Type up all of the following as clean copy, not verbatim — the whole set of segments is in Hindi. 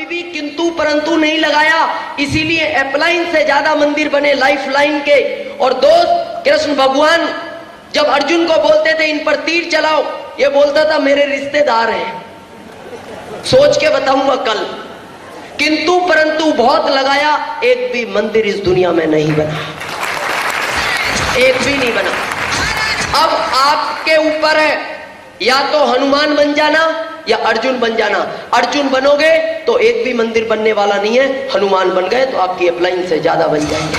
भी किंतु परंतु नहीं लगाया, इसीलिए अपलाइन से ज्यादा मंदिर बने लाइफ लाइन के। और दोस्त, कृष्ण भगवान जब अर्जुन को बोलते थे इन पर तीर चलाओ, ये बोलता था मेरे रिश्तेदार हैं, सोच के बताऊंगा कल। किंतु परंतु बहुत लगाया, एक भी मंदिर इस दुनिया में नहीं बना, एक भी नहीं बना। अब आपके ऊपर है, या तो हनुमान बन जाना या अर्जुन बन जाना। अर्जुन बनोगे तो एक भी मंदिर बनने वाला नहीं है, हनुमान बन गए तो आपकी अपलाइन से ज्यादा बन जाएंगे।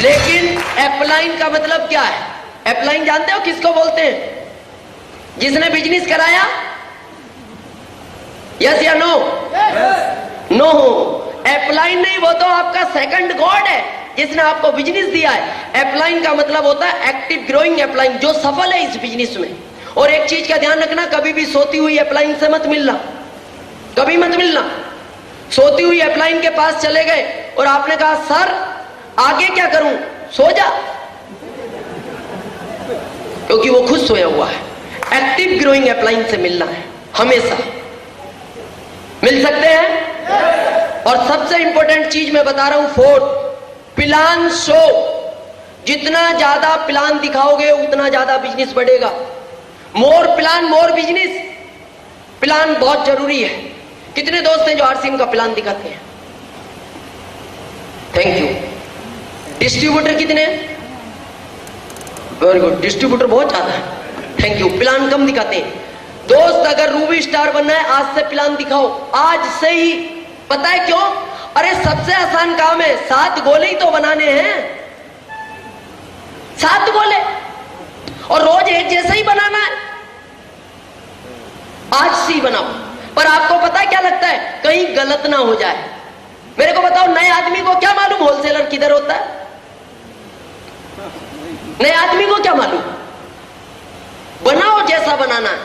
लेकिन अपलाइन का मतलब क्या है? अपलाइन जानते हो किसको बोलते हैं? जिसने बिजनेस कराया, यस या नो? नो। अपलाइन नहीं, वो तो आपका सेकंड गॉड है जिसने आपको बिजनेस दिया है। अपलाइन का मतलब होता है एक्टिव ग्रोइंग अपलाइन, जो सफल है इस बिजनेस में। और एक चीज का ध्यान रखना, कभी भी सोती हुई अपलाइन से मत मिलना, कभी मत मिलना। सोती हुई अपलाइन के पास चले गए और आपने कहा सर आगे क्या करूं? सो जा, क्योंकि वो खुद सोया हुआ है। एक्टिव ग्रोइंग अपलाइन से मिलना है, हमेशा मिल सकते हैं। और सबसे इंपॉर्टेंट चीज मैं बता रहा हूं, फोर्थ, प्लान शो। जितना ज्यादा प्लान दिखाओगे उतना ज्यादा बिजनेस बढ़ेगा। मोर प्लान मोर बिजनेस। प्लान बहुत जरूरी है। कितने दोस्त हैं जो आरसीएम का प्लान दिखाते हैं? Thank you. डिस्ट्रीब्यूटर कितने हैं? वेरी गुड, डिस्ट्रीब्यूटर बहुत ज्यादा है, थैंक यू। प्लान कम दिखाते हैं। दोस्त, अगर रूबी स्टार बनना है आज से प्लान दिखाओ, आज से ही। पता है क्यों? अरे सबसे आसान काम है, 7 गोले ही तो बनाने हैं, 7 गोले, और रोज एक जैसा ही बनाना है। आज से ही बनाओ। पर आपको पता है क्या लगता है? कहीं गलत ना हो जाए। मेरे को बताओ, नए आदमी को क्या मालूम होलसेलर किधर होता है? नए आदमी को क्या मालूम? बनाओ जैसा बनाना है,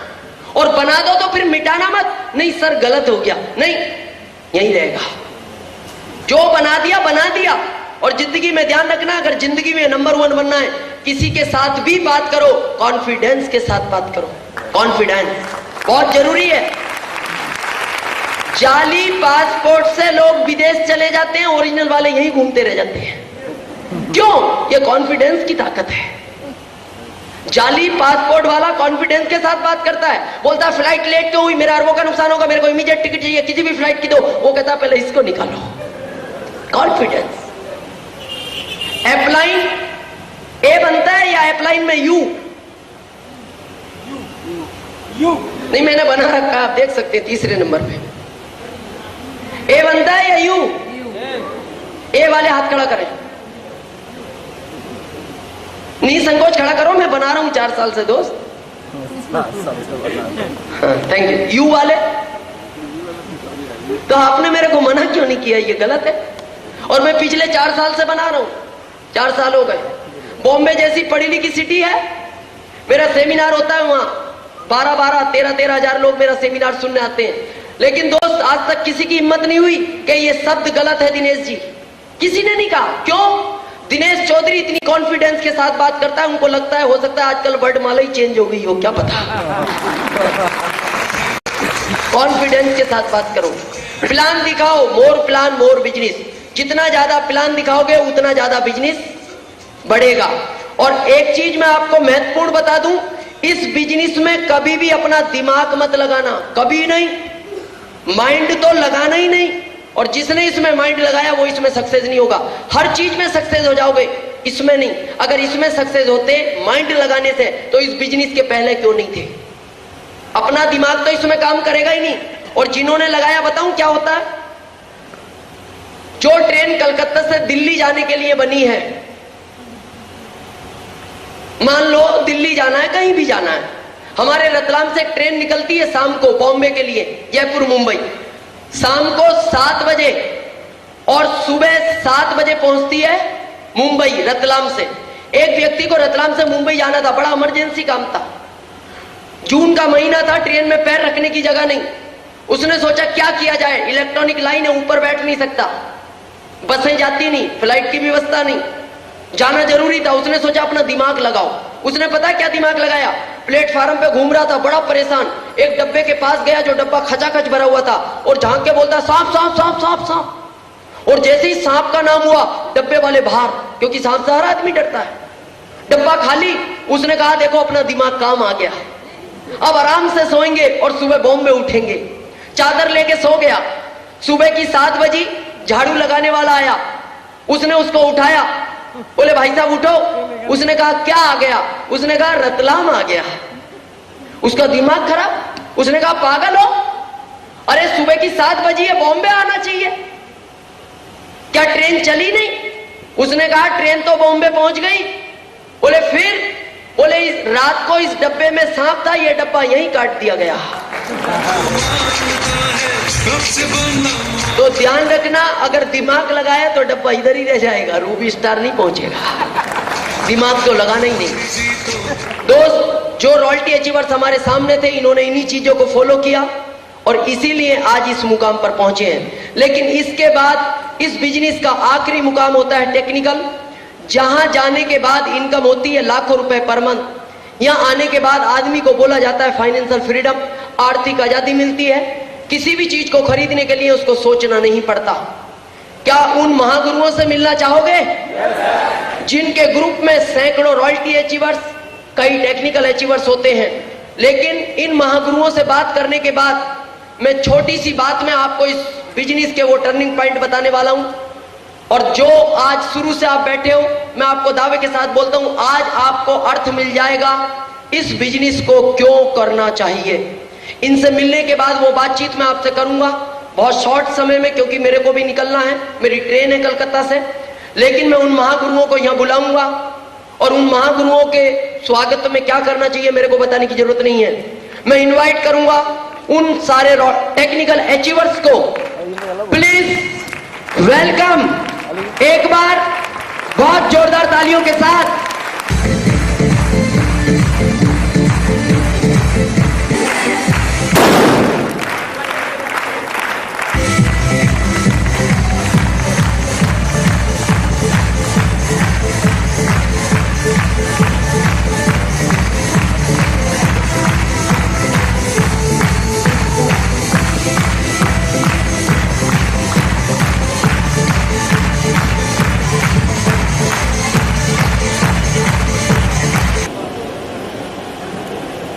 और बना दो तो फिर मिटाना मत। नहीं सर गलत हो गया, नहीं, यही रहेगा। जो बना दिया। और जिंदगी में ध्यान रखना, अगर जिंदगी में नंबर 1 बनना है, किसी के साथ भी बात करो, कॉन्फिडेंस के साथ बात करो। कॉन्फिडेंस बहुत जरूरी है। जाली पासपोर्ट से लोग विदेश चले जाते हैं, ओरिजिनल वाले यहीं घूमते रह जाते हैं। क्यों? ये कॉन्फिडेंस की ताकत है। जाली पासपोर्ट वाला कॉन्फिडेंस के साथ बात करता है, बोलता है फ्लाइट लेट क्यों हुई, मेरा अरबों का नुकसान होगा, मेरे को इमीडिएट टिकट चाहिए, किसी भी फ्लाइट की दो। वो कहता है पहले इसको निकालो। कॉन्फिडेंस। अपलाइन ए बनता है या अपलाइन में यू? नहीं, मैंने बना रखा, आप देख सकते हैं तीसरे नंबर पे। ए बनता है या यू? ए वाले हाथ खड़ा करें, नहीं संकोच खड़ा करो, मैं बना रहा हूं 4 साल से दोस्त। Thank you. यू वाले? तो आपने मेरे को मना क्यों नहीं किया? ये गलत है। और मैं पिछले 4 साल से बना रहा हूं, 4 साल हो गए। बॉम्बे जैसी पढ़ी लिखी सिटी है, मेरा सेमिनार होता है वहां, 12-12, 13-13 हजार लोग मेरा सेमिनार सुनने आते हैं। लेकिन दोस्त, आज तक किसी की हिम्मत नहीं हुई कि ये शब्द गलत है दिनेश जी, किसी ने नहीं कहा। क्यों? दिनेश चौधरी इतनी कॉन्फिडेंस के साथ बात करता है, उनको लगता है हो सकता है आजकल वर्डमाला ही चेंज हो गई हो, क्या पता। कॉन्फिडेंस के साथ बात करो, प्लान दिखाओ। मोर प्लान मोर बिजनेस। जितना ज्यादा प्लान दिखाओगे उतना ज्यादा बिजनेस बढ़ेगा। और एक चीज मैं आपको महत्वपूर्ण बता दूं, इस बिजनेस में कभी भी अपना दिमाग मत लगाना, कभी नहीं। माइंड तो लगाना ही नहीं। और जिसने इसमें माइंड लगाया वो इसमें सक्सेस नहीं होगा। हर चीज में सक्सेस हो जाओगे, इसमें नहीं। अगर इसमें सक्सेस होते माइंड लगाने से, तो इस बिजनेस के पहले क्यों नहीं थे? अपना दिमाग तो इसमें काम करेगा ही नहीं। और जिन्होंने लगाया, बताऊं क्या होता है? जो ट्रेन कलकत्ता से दिल्ली जाने के लिए बनी है, मान लो दिल्ली जाना है, कहीं भी जाना है, हमारे रतलाम से एक ट्रेन निकलती है शाम को बॉम्बे के लिए, जयपुर मुंबई, शाम को 7 बजे और सुबह 7 बजे पहुंचती है मुंबई रतलाम से। एक व्यक्ति को रतलाम से मुंबई जाना था, बड़ा इमरजेंसी काम था, जून का महीना था, ट्रेन में पैर रखने की जगह नहीं। उसने सोचा क्या किया जाए, इलेक्ट्रॉनिक लाइन है, ऊपर बैठ नहीं सकता, बसें जाती नहीं, फ्लाइट की व्यवस्था नहीं, जाना जरूरी था। उसने सोचा अपना दिमाग लगाओ। उसने पता क्या दिमाग लगाया? प्लेटफार्म पे घूम रहा था, बड़ा परेशान, एक डब्बे के पास गया जो डब्बा खचाखच भरा हुआ था और झांक के बोलता सांप सांप सांप सांप सांप। और जैसे ही सांप का नाम हुआ डब्बे वाले बाहर, क्योंकि सांप से हर आदमी डरता है। डब्बा खाली। उसने कहा देखो अपना दिमाग काम आ गया, अब आराम से सोएंगे और सुबह बॉम्ब में उठेंगे। चादर लेके सो गया। सुबह की 7 बजी झाड़ू लगाने वाला आया, उसने उसको उठाया, बोले भाई साहब उठो। उसने कहा क्या आ गया? उसने कहा रतलाम आ गया। उसका दिमाग खराब। उसने कहा पागल हो, अरे सुबह की 7 बजी है, बॉम्बे आना चाहिए, क्या ट्रेन चली नहीं? उसने कहा ट्रेन तो बॉम्बे पहुंच गई। बोले फिर? बोले इस रात को इस डब्बे में सांप था, ये डब्बा यहीं काट दिया गया। तो ध्यान रखना, अगर दिमाग लगाया तो डब्बा इधर ही रह जाएगा, रूबी स्टार नहीं पहुंचेगा। दिमाग तो लगाना ही नहीं। दोस्त, जो रॉयल्टी अचीवर्स हमारे सामने थे, इन्होंने इन्हीं चीजों को फॉलो किया और इसीलिए आज इस मुकाम पर पहुंचे हैं। लेकिन इसके बाद इस बिजनेस का आखिरी मुकाम होता है टेक्निकल, जहां जाने के बाद इनकम होती है लाखों रुपए पर मंथ। यहां आने के बाद आदमी को बोला जाता है फाइनेंशियल फ्रीडम, आर्थिक आजादी मिलती है। किसी भी चीज को खरीदने के लिए उसको सोचना नहीं पड़ता। क्या उन महागुरुओं से मिलना चाहोगे जिनके ग्रुप में सैकड़ों रॉयल्टी अचीवर्स, कई टेक्निकल अचीवर्स होते हैं? लेकिन इन महागुरुओं से बात करने के बाद मैं छोटी सी बात में आपको इस बिजनेस के वो टर्निंग पॉइंट बताने वाला हूं। और जो आज शुरू से आप बैठे हो, मैं आपको दावे के साथ बोलता हूं, आज आपको अर्थ मिल जाएगा इस बिजनेस को क्यों करना चाहिए। इनसे मिलने के बाद वो बातचीत मैं आपसे करूंगा बहुत शॉर्ट समय में, क्योंकि मेरे को भी निकलना है, मेरी ट्रेन है कलकत्ता से। लेकिन मैं उन महागुरुओं को यहां बुलाऊंगा और उन महागुरुओं के स्वागत में क्या करना चाहिए मेरे को बताने की जरूरत नहीं है। मैं इन्वाइट करूंगा उन सारे टेक्निकल अचीवर्स को, प्लीज वेलकम, एक बार बहुत जोरदार तालियों के साथ।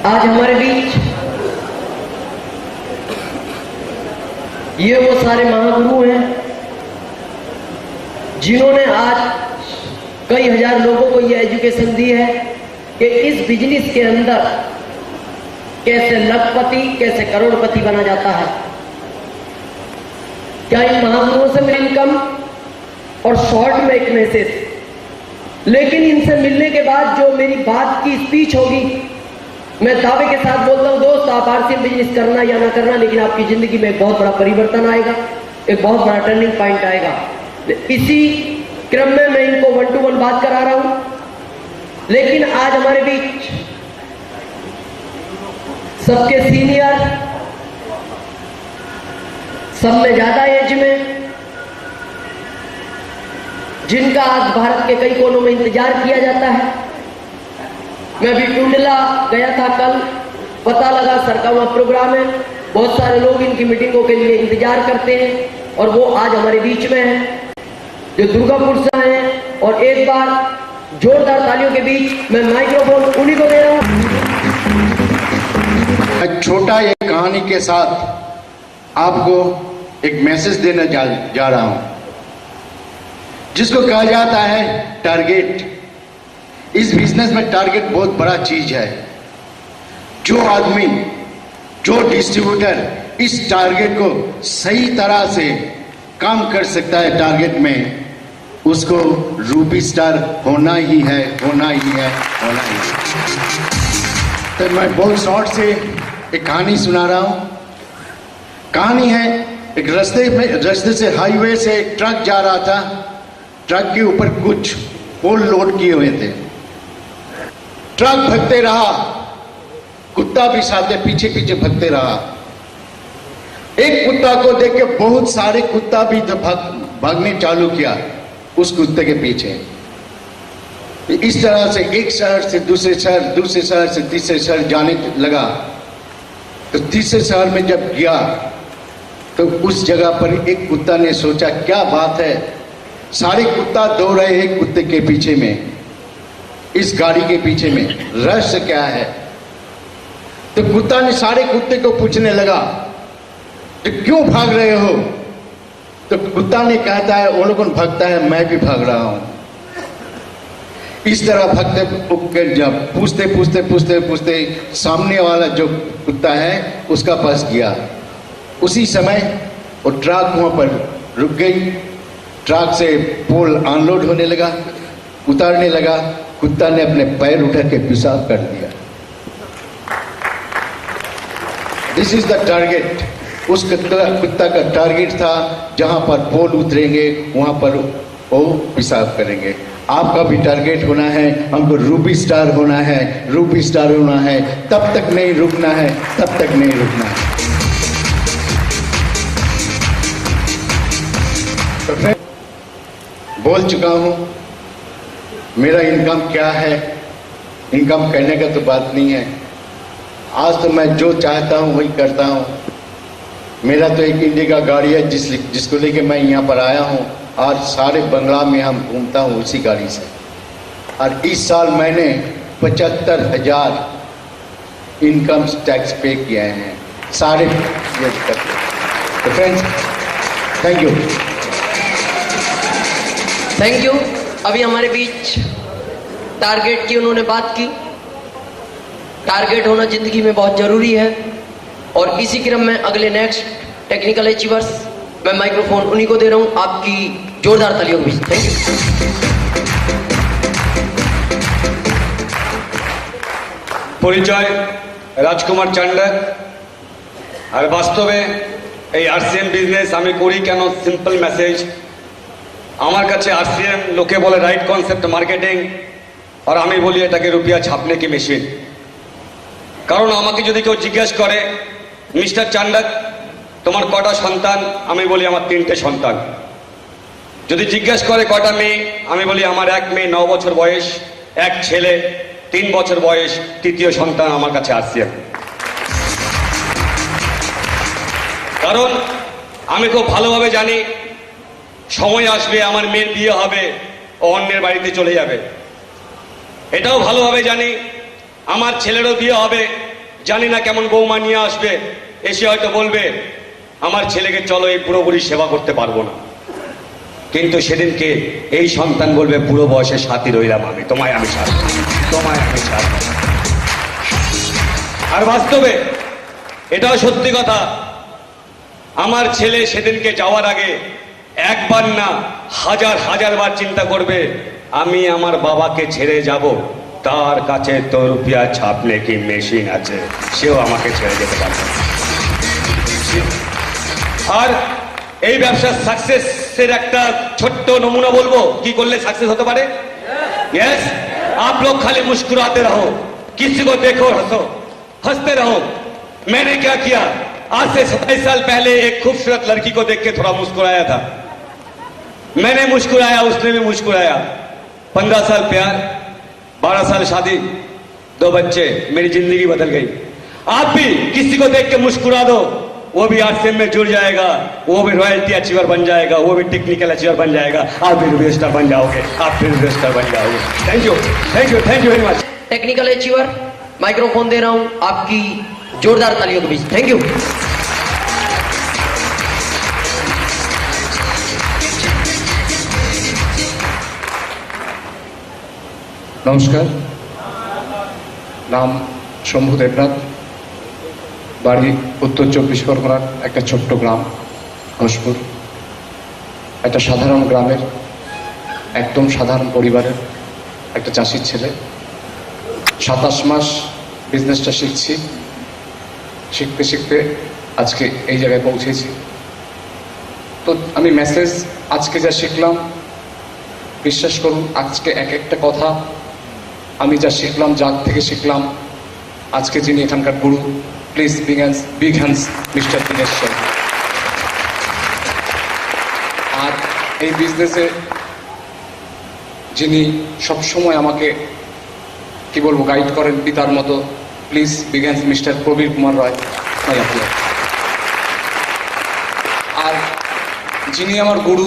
आज हमारे बीच ये वो सारे महागुरु हैं जिन्होंने आज कई हजार लोगों को ये एजुकेशन दी है कि इस बिजनेस के अंदर कैसे लखपति, कैसे करोड़पति बना जाता है। क्या इन महागुरुओं से मेरी इनकम? और शॉर्ट में एक मैसेज, लेकिन इनसे मिलने के बाद जो मेरी बात की स्पीच होगी, मैं दावे के साथ बोलता हूं दोस्त, आप आरसीएम बिजनेस करना या ना करना, लेकिन आपकी जिंदगी में एक बहुत बड़ा परिवर्तन आएगा, एक बहुत बड़ा टर्निंग पॉइंट आएगा। इसी क्रम में मैं इनको 1 to 1 बात करा रहा हूं। लेकिन आज हमारे बीच सबके सीनियर, सब में ज्यादा एज में, जिनका आज भारत के कई कोनों में इंतजार किया जाता है। मैं भी टुंडला गया था कल, पता लगा सर का वहां प्रोग्राम है, बहुत सारे लोग इनकी मीटिंगों के लिए इंतजार करते हैं और वो आज हमारे बीच में है, जो दुर्गापुर से आए हैं। और एक बार जोरदार तालियों के बीच मैं माइक्रोफोन उन्हीं को दे रहा हूं। छोटा एक कहानी के साथ आपको एक मैसेज देने जा रहा हूं, जिसको कहा जाता है टारगेट। इस बिजनेस में टारगेट बहुत बड़ा चीज है। जो आदमी, जो डिस्ट्रीब्यूटर इस टारगेट को सही तरह से काम कर सकता है टारगेट में, उसको रूबी स्टार होना ही है, होना ही है, होना ही है। तो मैं बहुत शॉर्ट से एक कहानी सुना रहा हूं। कहानी है, एक रास्ते से हाईवे से एक ट्रक जा रहा था। ट्रक के ऊपर कुछ पोल लोड किए हुए थे। ट्रक भगते रहा, कुत्ता भी साथ पीछे पीछे भगते रहा। एक कुत्ता को देख के बहुत सारे कुत्ता भी भागने चालू किया उस कुत्ते के पीछे। इस तरह से एक शहर से दूसरे शहर, दूसरे शहर से तीसरे शहर जाने लगा। तो तीसरे शहर में जब गया तो उस जगह पर एक कुत्ता ने सोचा क्या बात है, सारे कुत्ता दौड़ रहे एक कुत्ते के पीछे में, इस गाड़ी के पीछे में रहस्य क्या है। तो कुत्ता ने सारे कुत्ते को पूछने लगा तो क्यों भाग रहे हो। तो कुत्ता ने कहता है वो लोग भागता है मैं भी भाग रहा हूं। इस तरह भगते जब पूछते पूछते पूछते पूछते सामने वाला जो कुत्ता है उसका पास गया। उसी समय वो ट्रक वहां पर रुक गई, ट्रक से पोल अनलोड होने लगा, उतारने लगा। कुत्ता ने अपने पैर उठा के पेशाब कर दिया। This is the target. उस कुत्ता का टारगेट था जहां पर पोल उतरेंगे वहां पर वो पेशाब करेंगे। आपका भी टारगेट होना है, हमको रूबी स्टार होना है, रूबी स्टार होना है, तब तक नहीं रुकना है, तब तक नहीं रुकना है। तो मैं बोल चुका हूं मेरा इनकम क्या है, इनकम करने का तो बात नहीं है। आज तो मैं जो चाहता हूं वही करता हूं। मेरा तो एक इंडिका गाड़ी है जिसको लेके मैं यहाँ पर आया हूँ और सारे बंगला में हम घूमता हूँ उसी गाड़ी से। और इस साल मैंने 75,000 इनकम टैक्स पे किए हैं सारे ये करके। तो friends thank you. Thank you. अभी हमारे बीच टारगेट की उन्होंने बात की। टारगेट होना जिंदगी में बहुत जरूरी है और इसी क्रम में अगले नेक्स्ट टेक्निकल अचीवर्स मैं माइक्रोफोन उन्हीं को दे रहा हूं, आपकी जोरदार तालियों के बीच। Thank you. পরিচয় রাজকুমার চান্ডার। আর বাস্তবে এই আরসিএম বিজনেস আমি করি কেন, সিম্পল মেসেজ। আমার কাছে আরসিএম লোকে বলে রাইট কনসেপ্ট মার্কেটিং, আর আমি বলি এটাকে রুপিয়া ছাপনে কি মেশিন। কারণ আমাকে যদি কেউ জিজ্ঞেস করে মিস্টার চান্ডার তোমার কটা সন্তান, আমি বলি আমার 3টে সন্তান। যদি জিজ্ঞেস করে কটা মেয়ে, আমি বলি আমার এক মেয়ে 9 বছর বয়স, এক ছেলে 3 বছর বয়স, তৃতীয় সন্তান আমার কাছে আরসিএম। কারণ আমি খুব ভালোভাবে জানি সময় আসবে আমার মেয়ের বিয়ে হবে, ও অন্যের বাড়িতে চলে যাবে। এটাও ভালোভাবে জানি আমার ছেলেরও বিয়ে হবে, জানি না কেমন বৌমা নিয়ে আসবে, এসে হয়তো বলবে আমার ছেলেকে চলো এই বুড়ো বুড়ি সেবা করতে পারবো না। কিন্তু সেদিনকে এই সন্তান বলবে বুড়ো বয়সে সাথী রইলাম আমি, তোমায় আমি ছাড়ব, তোমায় আমি ছাড়ব। আর বাস্তবে এটাও সত্যি কথা, আমার ছেলে সেদিনকে যাওয়ার আগে একবার না হাজার হাজার বার চিন্তা করবে আমি আমার বাবাকে ছেড়ে যাব, তার কাছে তো রুপিয়া ছাপনে কি মেশিন আছে, সেও আমাকে ছেড়ে যেতে পারবে। আর এই ব্যবসার সাকসেসের একটা ছোট্ট নমুনা বলবো কি করলে সাকসেস হতে পারে। यस, आप लोग खाली मुस्कुराते रहो, किसी को देखो हंसो, हंसते रहो। मैंने क्या किया, आज से 27 साल पहले एक खूबसूरत लड़की को देख के थोड़ा मुस्कुराया था। मैंने मुस्कुराया, उसने भी मुस्कुराया। 15 साल प्यार, 12 साल शादी, 2 बच्चे, मेरी जिंदगी बदल गई। आप भी किसी को देख के मुस्कुरा दो, वो भी आरसीएम में जुड़ जाएगा, वो भी रॉयल्टी अचीवर बन जाएगा, वो भी टेक्निकल अचीवर बन जाएगा, आप भी रूबी स्टार बन जाओगे, आप भी रूबी स्टार बन जाओगे। Thank you, thank you, thank you very much. Technical achiever microphone दे रहा हूं, आपकी जोरदार तालियों के बीच। Thank you. নমস্কার, নাম শম্ভু দেবনাথ, বাড়ি উত্তর 24 পরগনার একটা ছোট্ট গ্রাম ঘোষপুর। একটা সাধারণ গ্রামের একদম সাধারণ পরিবারের একটা চাষির ছেলে। 27 মাস বিজনেসটা শিখছি, শিখতে শিখতে আজকে এই জায়গায় পৌঁছেছি। তো আমি মেসেজ আজকে যা শিখলাম, বিশ্বাস করুন আজকে এক একটা কথা আমি যা শিখলাম, যার থেকে শিখলাম, আজকে যিনি এখানকার গুরু, please big hands mister Dinesh Sharma. আর এই বিজনেসে যিনি সবসময় আমাকে কি বলবো গাইড করেন পিতার মতো, please big hands mister Prabir Kumar Roy. My applaud. আর যিনি আমার গুরু,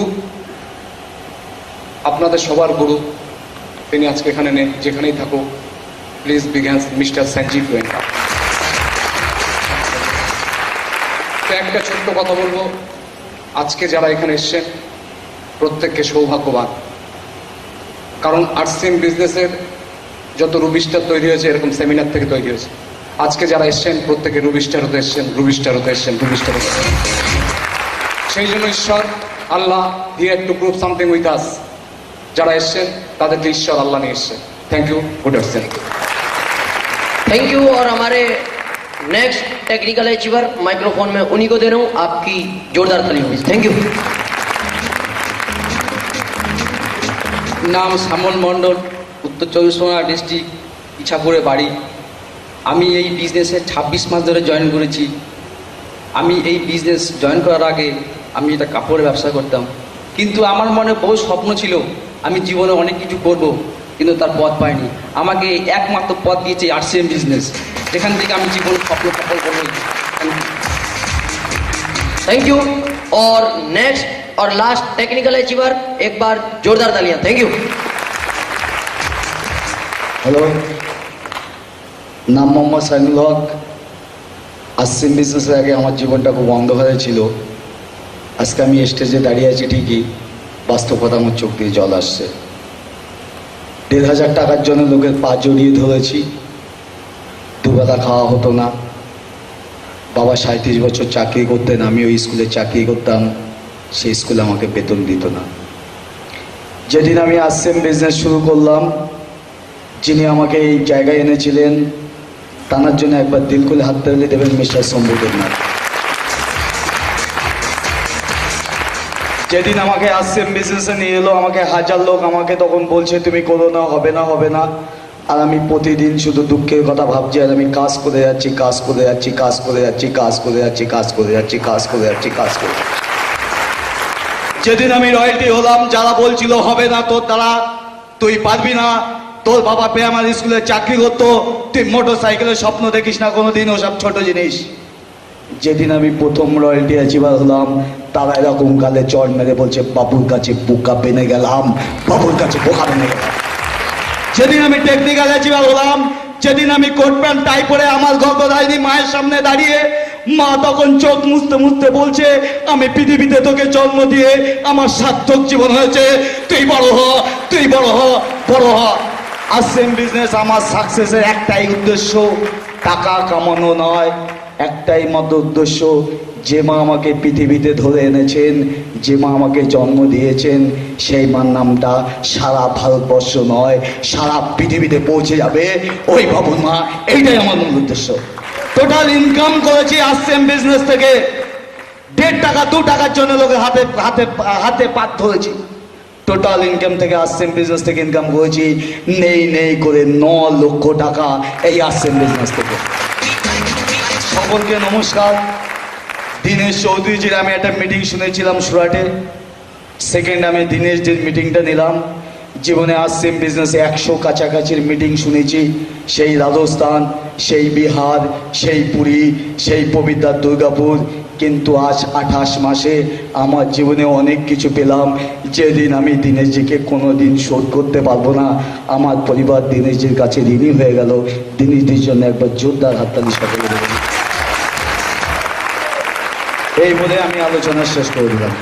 আপনাদের সবার গুরু, তিনি আজকে এখানে নেই, যেখানেই থাকুক, please big hands mister Sanjiv Goenka. তো একটা ছোট্ট কথা বলবো, আজকে যারা এখানে এসছেন প্রত্যেককে সৌভাগ্যবান, কারণ আর্টসিম বিজনেসের যত রুবিস্টার তৈরি হয়েছে এরকম সেমিনার থেকে তৈরি হয়েছে। আজকে যারা এসছেন প্রত্যেকে রুবিস্টার হতে এসছেন, রুবিস্টার হতে এসছেন, রুবিস্টার হতে এসছেন। সেই জন্য ঈশ্বর Allah here to prove something with us. যারা এসছেন তাদেরকে ঈশ্বর আল্লাহ নিয়ে এসছেন। Thank you, good afternoon. Thank you. और हमारे नेक्स्ट टेक्निकल अचीवर माइक्रोफोन में उन्हीं को दे रहा हूं, आपकी जोरदार तालियों में। Thank you. নাম শ্যামল মণ্ডল, উত্তর চব্বিশ পরগনা ডিস্ট্রিক্ট, ইছাপুরে বাড়ি। আমি এই বিজনেসে 26 মাস ধরে জয়েন করেছি। আমি এই বিজনেস জয়েন করার আগে আমি একটা কাপড়ের ব্যবসা করতাম, কিন্তু আমার মনে বহু স্বপ্ন ছিল আমি জীবনে অনেক কিছু করব, কিন্তু তার পথ পাইনি। আমাকে একমাত্র পথ দিয়েছে আরসিএম বিজনেস, যেখান থেকে আমি জীবনে স্বপ্ন সফল করব। Thank you. और नेक्स्ट और लास्ट टेक्निकल अचीवर, एक बार जोरदार तालियां। Thank you. হ্যালো, নাম মোহাম্মদ সাইনুল হক। আরসিএম বিজনেসের আগে আমার জীবনটা খুব অন্ধকারে ছিল। আজকে আমি স্টেজে দাঁড়িয়ে আছি ঠিকই, বাস্তবতা আমার চোখ দিয়ে জল আসছে। 1,500 টাকার জন্য লোকের পা জড়িয়ে ধরেছি, দুবেলা খাওয়া হতো না। বাবা 37 বছর চাকরি করতেন, আমি ওই স্কুলে চাকরি করতাম, সেই স্কুলে আমাকে বেতন দিত না। যেদিন আমি আরসিএম বিজনেস শুরু করলাম, যিনি আমাকে এই জায়গায় এনেছিলেন তার জন্য একবার দিল খুলে হাত তালি দেবেন মিস্টার শম্ভু দেবনাথ। যেদিন আমাকে আরসিএম বিজনেসে নিয়ে এলো, আমাকে 1000 লোক আমাকে তখন বলছে তুমি করো না, হবে না, হবে না। আর আমি প্রতিদিন শুধু দুঃখের কথা ভাবছি, আর আমি কাজ করে যাচ্ছি, কাজ করে যাচ্ছি, কাজ করে যাচ্ছি, কাজ করে যাচ্ছি, কাজ করে যাচ্ছি, কাজ করে যাচ্ছি, কাজ করে যাচ্ছি। যেদিন আমি রয়্যালটি হলাম, যারা বলছিল হবে না তোর দ্বারা, তুই পারবি না, তোর বাবা প্রাইমারি স্কুলে চাকরি করতো, তুই মোটর সাইকেলের স্বপ্ন দেখিস না কোনোদিন, ওসব ছোট জিনিস। যেদিন আমি প্রথম রয়্যালটি অ্যাচিভার হলাম, তারা এরকম গালে চড় মেরে বলছে বাবুর কাছে বোকা বেনে গেলাম, বাবুর কাছে বোকা বেনে গেলাম। যেদিন আমি টেকনিক্যাল অ্যাচিভার হলাম, যেদিন আমি কোট প্যান্ট টাই পরে আমার গর্ভধারিণী মায়ের সামনে দাঁড়িয়ে, মা তখন চোখ মুছতে মুছতে বলছে আমি পৃথিবীতে তোকে জন্ম দিয়ে আমার সার্থক জীবন হয়েছে, তুই বড় হ, তুই বড় হ, বড় হ। আরসিএম বিজনেস আমার সাকসেসের একটাই উদ্দেশ্য, টাকা কামানো নয়, একটাই মাত্র উদ্দেশ্য, যে মা আমাকে পৃথিবীতে ধরে এনেছেন, যে মা আমাকে জন্ম দিয়েছেন, সেই মার নামটা সারা ভারতবর্ষ নয় সারা পৃথিবীতে পৌঁছে যাবে, ওই বাবুর মা। এইটাই আমার মূল উদ্দেশ্য। টোটাল ইনকাম করেছি আরসিএম বিজনেস থেকে 1.5 টাকা 2 টাকার জন্য লোকের হাতে হাতে হাতে পাত ধরেছি। টোটাল ইনকাম থেকে আরসিএম বিজনেস থেকে ইনকাম করেছি নেই করে 9 লক্ষ টাকা এই আরসিএম বিজনেস থেকে। সকলকে নমস্কার। দীনেশ চৌধুরীজির আমি একটা মিটিং শুনেছিলাম সুরাটে, সেকেন্ড আমি দীনেশজির মিটিংটা নিলাম। জীবনে আরসিএম বিজনেসে 100 কাছাকাছির মিটিং শুনেছি, সেই রাজস্থান, সেই বিহার, সেই পুরী, সেই পবিত্র দুর্গাপুর। কিন্তু আজ 28 মাসে আমার জীবনে অনেক কিছু পেলাম, যেদিন আমি দীনেশজিকে কোনো দিন শোধ করতে পারবো না। আমার পরিবার দীনেশজির কাছে ঋণী হয়ে গেল। দীনেশজির জন্য একবার জোরদার হাততালি সকলে দেবেন। এই বলে আমি আলোচনা শেষ করে দিলাম।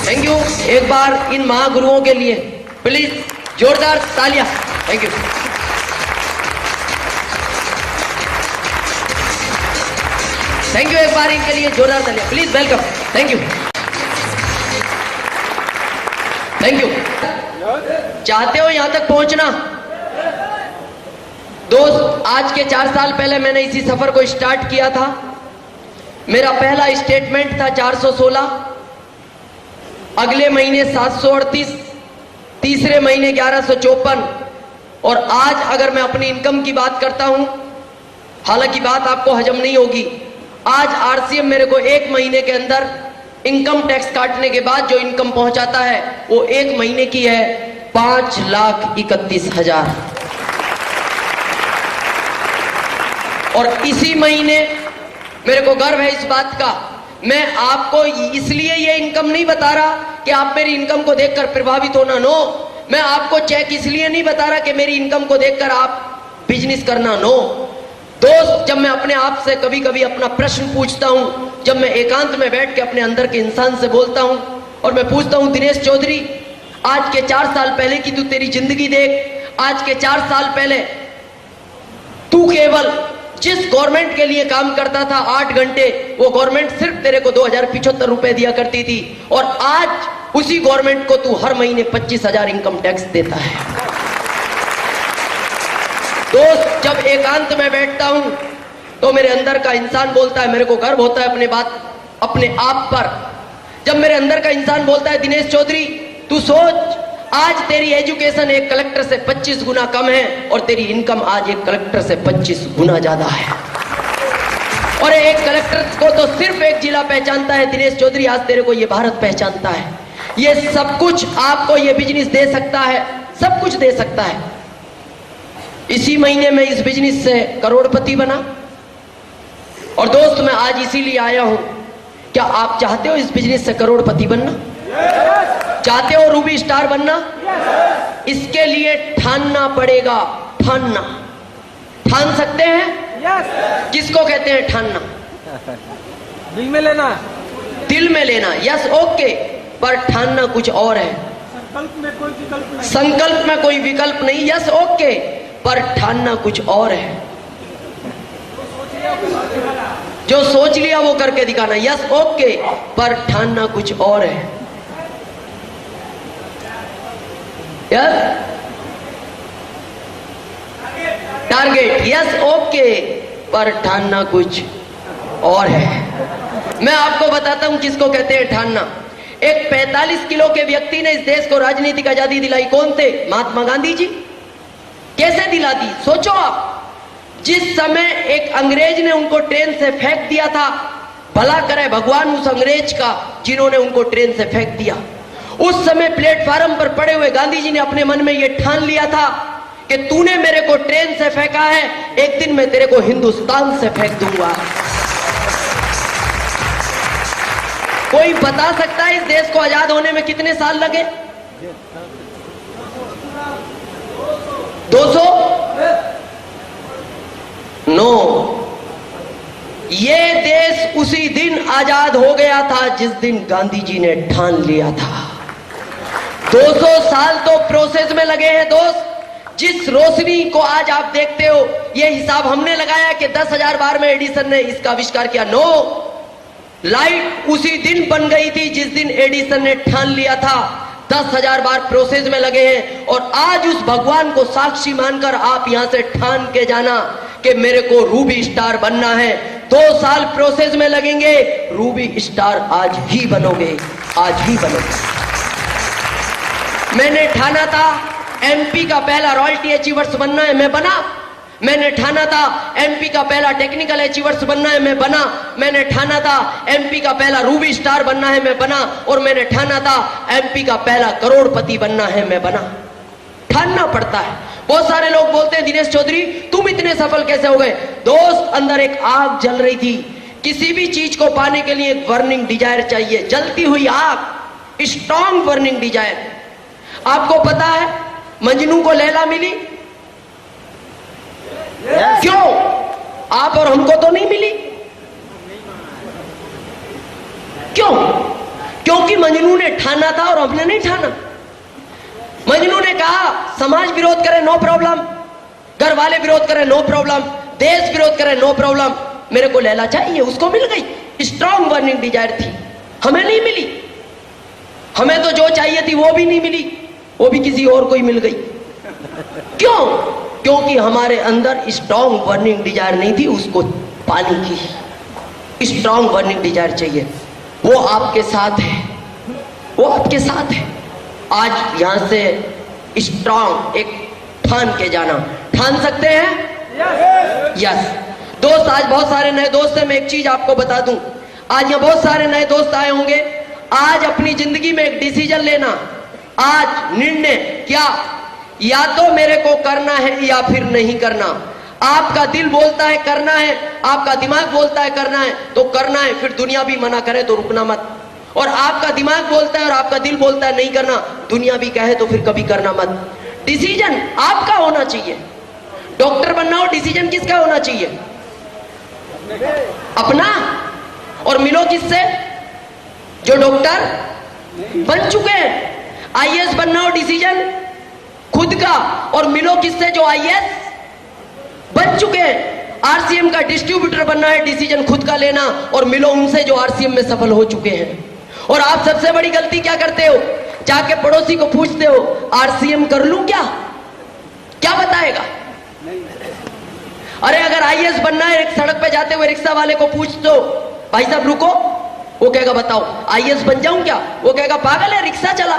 Thank you. एक बार इन महागुरुओं के लिए प्लीज जोरदार तालियां। Thank you. Thank you. एक बार इनके लिए जोरदार तालियां please. Welcome. Thank you. Thank you. चाहते हो यहां तक पहुंचना? दोस्त, आज के 4 साल पहले मैंने इसी सफर को स्टार्ट किया था। मेरा पहला स्टेटमेंट था 416, अगले महीने 738, तीसरे महीने 1154, और आज अगर मैं अपनी इनकम की बात करता हूं, हालांकि बात आपको हजम नहीं होगी, आज आरसीएम मेरे को 1 महीने के अंदर इनकम टैक्स काटने के बाद जो इनकम पहुंचाता है वो 1 महीने की है 5,31,000। और इसी महीने मेरे को गर्व है इस बात का, मैं आपको इसलिए ये इनकम नहीं बता रहा कि आप मेरी इनकम को देखकर प्रभावित होना, नो। मैं आपको चेक इसलिए नहीं बता रहा कि मेरी इनकम को देखकर आप बिजनेस करना, नो। दोस्त, जब मैं अपने आप से कभी कभी अपना प्रश्न पूछता हूं, जब मैं एकांत में बैठ के अपने अंदर के इंसान से बोलता हूं और मैं पूछता हूं, दिनेश चौधरी, आज के 4 साल पहले की तू तेरी जिंदगी देख। आज के 4 साल पहले तू केवल जिस गवर्नमेंट के लिए काम करता था 8 घंटे, वो गवर्नमेंट सिर्फ तेरे को 2075 रुपए दिया करती थी, और आज उसी गवर्नमेंट को तू हर महीने 25,000 इनकम टैक्स देता है। दोस्त, जब एकांत में बैठता हूं तो मेरे अंदर का इंसान बोलता है, मेरे को गर्व होता है अपने आप पर। जब मेरे अंदर का इंसान बोलता है, दिनेश चौधरी तू सोच, आज तेरी एजुकेशन एक कलेक्टर से 25 गुना कम है और तेरी इनकम आज एक कलेक्टर से 25 गुना ज्यादा है। और एक कलेक्टर को तो सिर्फ एक जिला पहचानता है, दिनेश चौधरी आज तेरे को ये भारत पहचानता है। ये सब कुछ आपको ये बिजनेस दे सकता है, सब कुछ दे सकता है। इसी महीने में इस बिजनेस से करोड़पति बना। और दोस्त, मैं आज इसीलिए आया हूं, क्या आप चाहते हो इस बिजनेस से करोड़पति बनना? चाहते हो रूबी स्टार बनना? इसके लिए ठानना पड़ेगा, ठानना। ठान सकते हैं? किसको कहते हैं ठानना? दिल में लेना, दिल में लेना, यस, ओके, पर ठानना कुछ और है। संकल्प में कोई विकल्प नहीं, संकल्प में कोई विकल्प नहीं, यस, ओके, पर ठानना कुछ और है। जो सोच लिया वो करके दिखाना, यस, ओके, पर ठानना कुछ और है। यस, टारगेट, यस, ओके, पर ठानना कुछ और है। मैं आपको बताता हूं किसको कहते हैं ठानना। एक 45 किलो के व्यक्ति ने इस देश को राजनीतिक आजादी दिलाई, कौन थे? महात्मा गांधी जी। कैसे दिला दी? सोचो आप, जिस समय एक अंग्रेज ने उनको ट्रेन से फेंक दिया था, भला करे भगवान उस अंग्रेज का जिन्होंने उनको ट्रेन से फेंक दिया। उस समय प्लेटफार्म पर पड़े हुए गांधी जी ने अपने मन में यह ठान लिया था कि तूने मेरे को ट्रेन से फेंका है, एक दिन मैं तेरे को हिंदुस्तान से फेंक दूंगा। कोई बता सकता है इस देश को आजाद होने में कितने साल लगे? 200? नो, ये देश उसी दिन आजाद हो गया था जिस दिन गांधी जी ने ठान लिया था। 200 साल तो प्रोसेस में लगे हैं दोस्त। जिस रोशनी को आज आप देखते हो, ये हिसाब हमने लगाया कि 10,000 बार में एडिसन ने इसका आविष्कार किया। नो, लाइट उसी दिन बन गई थी जिस दिन एडिसन ने ठान लिया था। 10,000 बार प्रोसेस में लगे हैं, और आज उस भगवान को साक्षी मानकर आप यहां से ठान के जाना कि मेरे को रूबी स्टार बनना है। 2 साल प्रोसेस में लगेंगे, रूबी स्टार आज ही बनोगे, आज ही बनोगे। मैंने ठाना था एमपी का पहला रॉयल्टी अचीवर्स बनना है, मैं बना। मैंने ठाना था एमपी का पहला टेक्निकल अचीवर्स बनना है, मैं बना। मैंने ठाना था एमपी का पहला रूबी स्टार बनना है, मैं बना। और मैंने ठाना था एमपी का पहला करोड़पति बनना है, मैं बना। ठानना पड़ता है। बहुत सारे लोग बोलते हैं, दिनेश चौधरी तुम इतने सफल कैसे हो गए? दोस्त, अंदर एक आग जल रही थी। किसी भी चीज को पाने के लिए एक बर्निंग डिजायर चाहिए, जलती हुई आग, स्ट्रॉन्ग बर्निंग डिजायर। आपको पता है मजनू को लैला मिली, क्यों? आप और हमको तो नहीं मिली। क्यों? क्योंकि मजनू ने ठाना था और हमने नहीं ठाना। मजनू ने कहा समाज विरोध करे नो प्रॉब्लम, घर वाले विरोध करे नो प्रॉब्लम, देश विरोध करे नो प्रॉब्लम, मेरे को लैला चाहिए। उसको मिल गई, स्ट्रॉन्ग बर्निंग डिजायर थी, हमें नहीं मिली। हमें तो जो चाहिए थी वो भी नहीं मिली, वो भी किसी और को ही मिल गई। क्यों? क्योंकि हमारे अंदर स्ट्रॉन्ग बर्निंग डिजायर नहीं थी उसको पाने की। स्ट्रॉन्ग बर्निंग डिजायर चाहिए, वो आपके साथ है, वो आपके साथ है। आज यहां से स्ट्रॉन्ग एक ठान के जाना। ठान सकते हैं? यस। दोस्त, आज बहुत सारे नए दोस्त हैं। मैं एक चीज आपको बता दूं, आज यहाँ बहुत सारे नए दोस्त आए होंगे। आज अपनी जिंदगी में एक डिसीजन लेना, आज निर्णय क्या, या तो मेरे को करना है या फिर नहीं करना। आपका दिल बोलता है करना है, आपका दिमाग बोलता है करना है तो करना है, फिर दुनिया भी मना करे तो रुकना मत। और आपका दिमाग बोलता है और आपका दिल बोलता है नहीं करना, दुनिया भी कहे तो फिर कभी करना मत। डिसीजन आपका होना चाहिए। डॉक्टर बनना हो, डिसीजन किसका होना चाहिए? अपना। और मिलो किससे? जो डॉक्टर बन चुके हैं। आईएएस बनना हो, डिसीजन खुद का, और मिलो किससे? जो आईएएस बन चुके हैं। आरसीएम का डिस्ट्रीब्यूटर बनना है, डिसीजन खुद का लेना, और मिलो उनसे जो आरसीएम में सफल हो चुके हैं। और आप सबसे बड़ी गलती क्या करते हो? जाके पड़ोसी को पूछते हो आरसीएम कर लूं क्या? क्या बताएगा? अरे अगर आईएएस बनना है, एक सड़क पे जाते हुए रिक्शा वाले को पूछ दो भाई साहब रुको, वो कहेगा बताओ आईएएस बन जाऊं क्या? वो कहेगा पागल है, रिक्शा चला।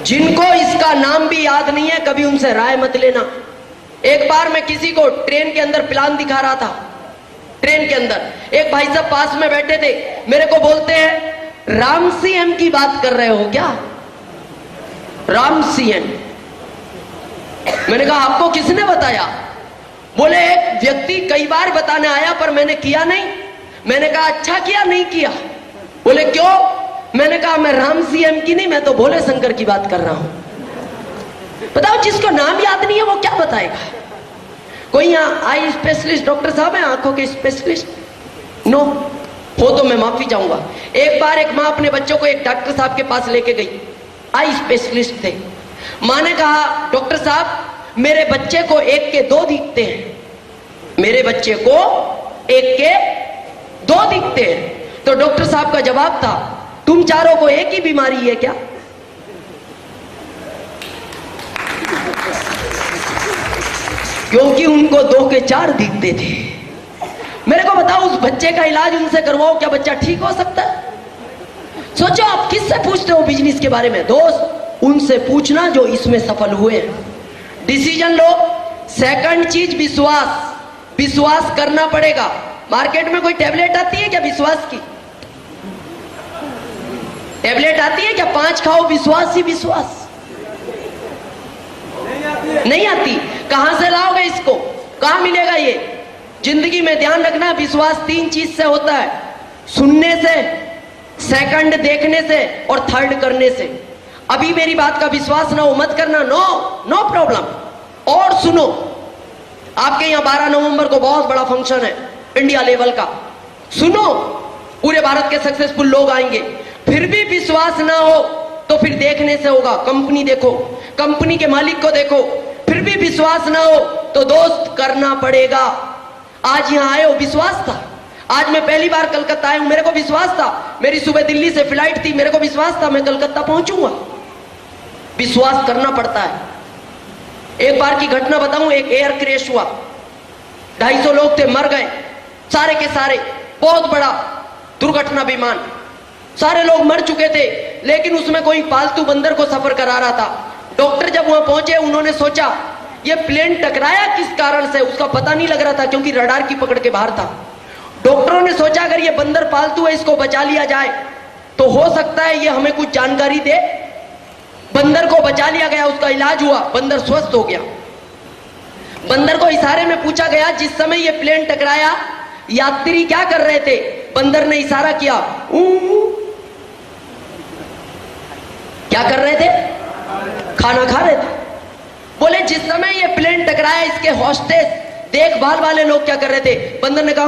जिनको इसका नाम भी याद नहीं है, कभी उनसे राय मत लेना। एक बार मैं किसी को ट्रेन के अंदर प्लान दिखा रहा था। ट्रेन के अंदर एक भाई साहब पास में बैठे थे, मेरे को बोलते हैं राम सीएम की बात कर रहे हो क्या? राम सीएम। मैंने कहा आपको किसने बताया? बोले एक व्यक्ति कई बार बताने आया पर मैंने किया नहीं। मैंने कहा अच्छा किया नहीं किया? बोले क्यों? मैंने कहा मैं राम सीएम की नहीं, मैं तो भोले शंकर की बात कर रहा हूं। बताओ जिसको नाम याद नहीं है वो क्या बताएगा? कोई यहाँ आई स्पेशलिस्ट डॉक्टर साहब है, आंखों के स्पेशलिस्ट? नो हो तो मैं माफी चाहूंगा। एक बार एक माँ अपने बच्चों को एक डॉक्टर साहब के पास लेके गई, आई स्पेशलिस्ट थे। माँ ने कहा डॉक्टर साहब मेरे बच्चे को एक के दो दिखते हैं, मेरे बच्चे को एक के दो दिखते हैं। तो डॉक्टर साहब का जवाब था तुम चारों को एक ही बीमारी है क्या? क्योंकि उनको दो के चार दिखते थे। मेरे को बताओ उस बच्चे का इलाज उनसे करवाओ, क्या बच्चा ठीक हो सकता है? सोचो आप किससे पूछते हो बिजनेस के बारे में? दोस्त उनसे पूछना जो इसमें सफल हुए हैं। डिसीजन लो। सेकंड चीज विश्वास। विश्वास करना पड़ेगा। मार्केट में कोई टैबलेट आती है क्या विश्वास की? टैबलेट आती है क्या? 5 खाओ विश्वास ही विश्वास? नहीं आती। कहां से लाओगे इसको? कहां मिलेगा ये? जिंदगी में ध्यान रखना विश्वास 3 चीज से होता है, सुनने से, सेकंड देखने से और थर्ड करने से। अभी मेरी बात का विश्वास ना हो मत करना, नो प्रॉब्लम। और सुनो, आपके यहाँ 12 नवंबर को बहुत बड़ा फंक्शन है इंडिया लेवल का। सुनो, पूरे भारत के सक्सेसफुल लोग आएंगे। फिर भी विश्वास ना हो तो फिर देखने से होगा। कंपनी देखो, कंपनी के मालिक को देखो, फिर भी विश्वास ना हो तो दोस्त करना पड़ेगा। आज यहां आए हो विश्वास था। आज मैं पहली बार कलकत्ता आया हूं, मेरे को विश्वास था। मेरी सुबह दिल्ली से फ्लाइट थी, मेरे को विश्वास था मैं कलकत्ता पहुंचूंगा। विश्वास करना पड़ता है। एक बार की घटना बताऊं, एक एयर क्रैश हुआ, 250 लोग थे, मर गए सारे के सारे। बहुत बड़ा दुर्घटना विमान, सारे लोग मर चुके थे, लेकिन उसमें कोई पालतू बंदर को सफर करा रहा था। डॉक्टर जब वहां पहुंचे उन्होंने सोचा ये प्लेन टकराया किस कारण से, उसका पता नहीं लग रहा था क्योंकि रडार की पकड़ के बाहर था। डॉक्टरों ने सोचा अगर ये बंदर पालतू है इसको बचा लिया जाए तो हो सकता है ये हमें कुछ जानकारी दे। बंदर को बचा लिया गया, उसका इलाज हुआ, बंदर स्वस्थ हो गया। बंदर को इशारे में पूछा गया जिस समय ये प्लेन टकराया यात्री क्या कर रहे थे? बंदर ने इशारा किया, क्या कर रहे थे? खाना खा रहे थे। बोले जिस समय ये प्लेन टकराया इसके हॉस्टेस देखभाल वाले लोग क्या कर रहे थे? बंदर ने कहा